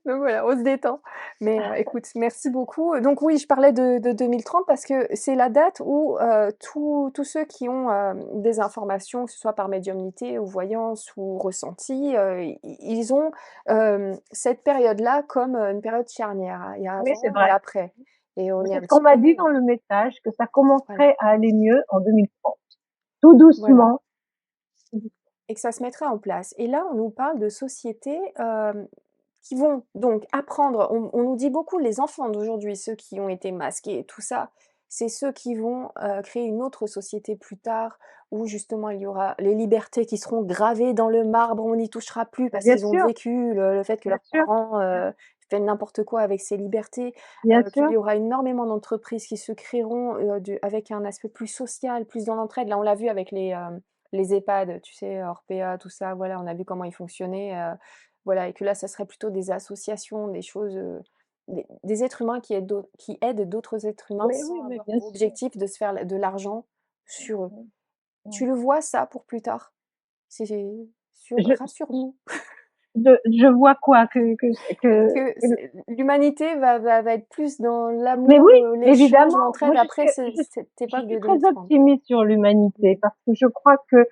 Donc voilà, on se détend. Mais écoute, merci beaucoup. Donc oui, je parlais de 2030 parce que c'est la date où tous ceux qui ont des informations, que ce soit par médiumnité ou voyance ou ressenti, ils ont cette période-là comme une période charnière. Il y a Oui, c'est avant et vrai. après. Et on est C'est un ce qu'on petit m'a peu... dit dans le message, que ça Voilà, commencerait à aller mieux en 2030. Tout voilà. doucement. Et que ça se mettrait en place. Et là, on nous parle de sociétés qui vont donc apprendre. On nous dit beaucoup, les enfants d'aujourd'hui, ceux qui ont été masqués et tout ça, c'est ceux qui vont créer une autre société plus tard où justement il y aura les libertés qui seront gravées dans le marbre, on n'y touchera plus parce Bien qu'ils ont sûr, vécu le fait que bien leurs sûr, parents fait n'importe quoi avec ces libertés, bien qu'il sûr. y aura énormément d'entreprises qui se créeront avec un aspect plus social, plus dans l'entraide. Là, on l'a vu avec les EHPAD, tu sais, Orpea, tout ça, voilà, on a vu comment ils fonctionnaient, voilà, et que là, ça serait plutôt des associations, des choses, des êtres humains qui aident d'autres êtres humains Oui, oui, sans mais avoir bien pour sûr. objectif de se faire de l'argent sur eux. Mmh, mmh. Tu le vois ça pour plus tard? C'est sur Je rassure-nous je vois quoi? que Que c'est l'humanité va être plus dans mais oui, l'amour, l'échange, évidemment, moi l'entraide après cette époque je suis de très Donald Trump. optimiste sur Mmh. l'humanité parce que je crois que,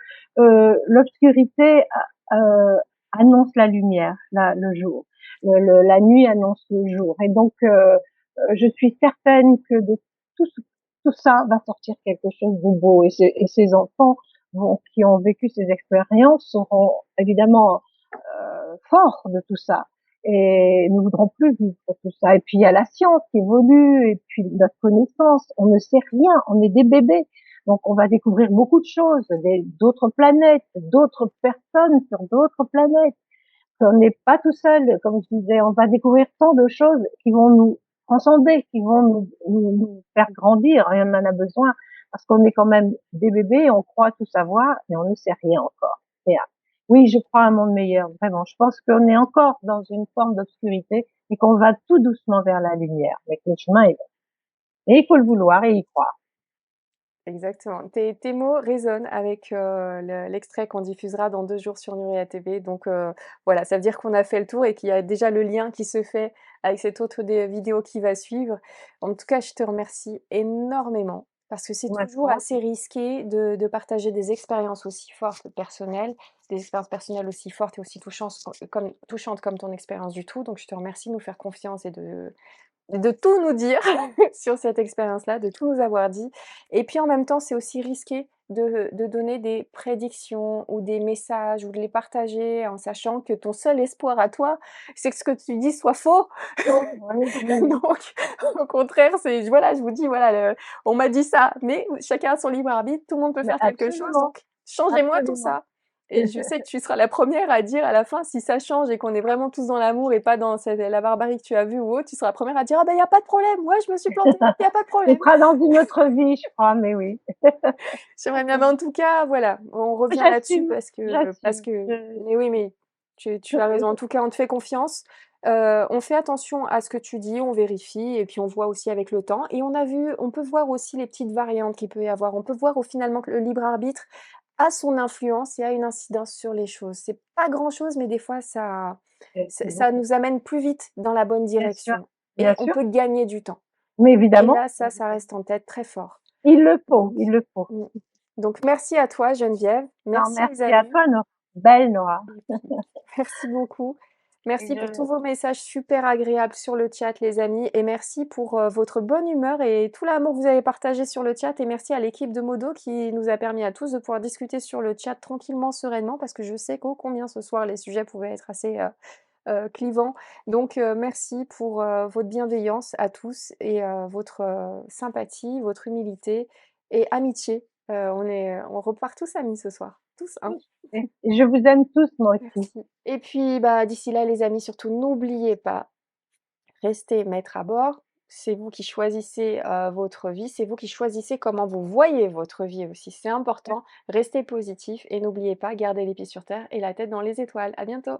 l'obscurité annonce la lumière, le jour. La nuit annonce le jour et donc je suis certaine que de tout ce tout ça va sortir quelque chose de beau et ces enfants qui ont vécu ces expériences seront évidemment fort de tout ça. Et nous voudrons plus vivre tout ça. Et puis il y a la science qui évolue, et puis notre connaissance. On ne sait rien, on est des bébés. Donc on va découvrir beaucoup de choses, d'autres planètes, d'autres personnes sur d'autres planètes. On n'est pas tout seul, comme je disais, on va découvrir tant de choses qui vont nous transcender, qui vont nous faire grandir, et on en a besoin, parce qu'on est quand même des bébés, on croit tout savoir, et on ne sait rien encore. Et, oui, je crois à un monde meilleur, vraiment. Je pense qu'on est encore dans une forme d'obscurité, et qu'on va tout doucement vers la lumière, mais que le chemin est long. Et il faut le vouloir et y croire. Exactement. Tes mots résonnent avec, l'extrait qu'on diffusera dans 2 jours sur Nuria TV donc voilà, ça veut dire qu'on a fait le tour et qu'il y a déjà le lien qui se fait avec cette autre des vidéo qui va suivre. En tout cas, je te remercie énormément parce que c'est toujours Maintenant, assez risqué de partager des expériences aussi fortes personnelles, des expériences personnelles aussi fortes et aussi touchantes comme ton expérience du tout donc je te remercie de nous faire confiance et de tout nous dire sur cette expérience-là, de tout nous avoir dit et puis en même temps, c'est aussi risqué de donner des prédictions ou des messages ou de les partager en sachant que ton seul espoir à toi, c'est que ce que tu dis soit faux. oui, oui, oui. Donc au contraire, c'est voilà, je vous dis voilà, on m'a dit ça, mais chacun a son libre arbitre, tout le monde peut Mais faire quelque chose, absolument, donc changez-moi tout absolument. ça. Et je sais que tu seras la première à dire à la fin si ça change et qu'on est vraiment tous dans l'amour et pas dans cette la barbarie que tu as vue ou autre, tu seras la première à dire: «Ah ben il y a pas de problème, ouais, je me suis plantée, il y a pas de Ce problème». sera dans une autre vie, je crois, mais oui. J'aimerais bien, mais en tout cas, voilà, on revient là-dessus J'assume, parce j'assume. que mais oui, mais tu as raison. En tout cas, on te fait confiance. On fait attention à ce que tu dis, on vérifie et puis on voit aussi avec le temps et on peut voir aussi les petites variantes qu'il peut y avoir. On peut voir au finalement que le libre arbitre a son influence et a une incidence sur les choses. C'est pas grand-chose, mais des fois ça nous amène plus vite dans la bonne Bien sûr, direction bien et on sûr, peut gagner du temps mais et évidemment, là, ça reste en tête très fort. il le faut, Donc il le faut. mmh. Donc merci à toi Geneviève, Non, merci les merci à amis toi, Nora. Belle Nora. et puis merci beaucoup. Et Merci pour tous je, vos messages super agréables sur le chat les amis et merci pour, votre bonne humeur et tout l'amour que vous avez partagé sur le chat et merci à l'équipe de Modo qui nous a permis à tous de pouvoir discuter sur le chat tranquillement, sereinement parce que je sais qu'ô combien ce soir les sujets pouvaient être assez, clivants. Donc merci pour, votre bienveillance à tous et votre, sympathie, votre humilité et amitié. On repart tous amis ce soir, tous, hein. et je vous aime tous, moi aussi. Merci. Et puis, bah, d'ici là, les amis, surtout n'oubliez pas, restez maître à bord. C'est vous qui choisissez, votre vie, c'est vous qui choisissez comment vous voyez votre vie aussi, c'est important. Restez positif et n'oubliez pas, gardez les pieds sur terre et la tête dans les étoiles. À bientôt.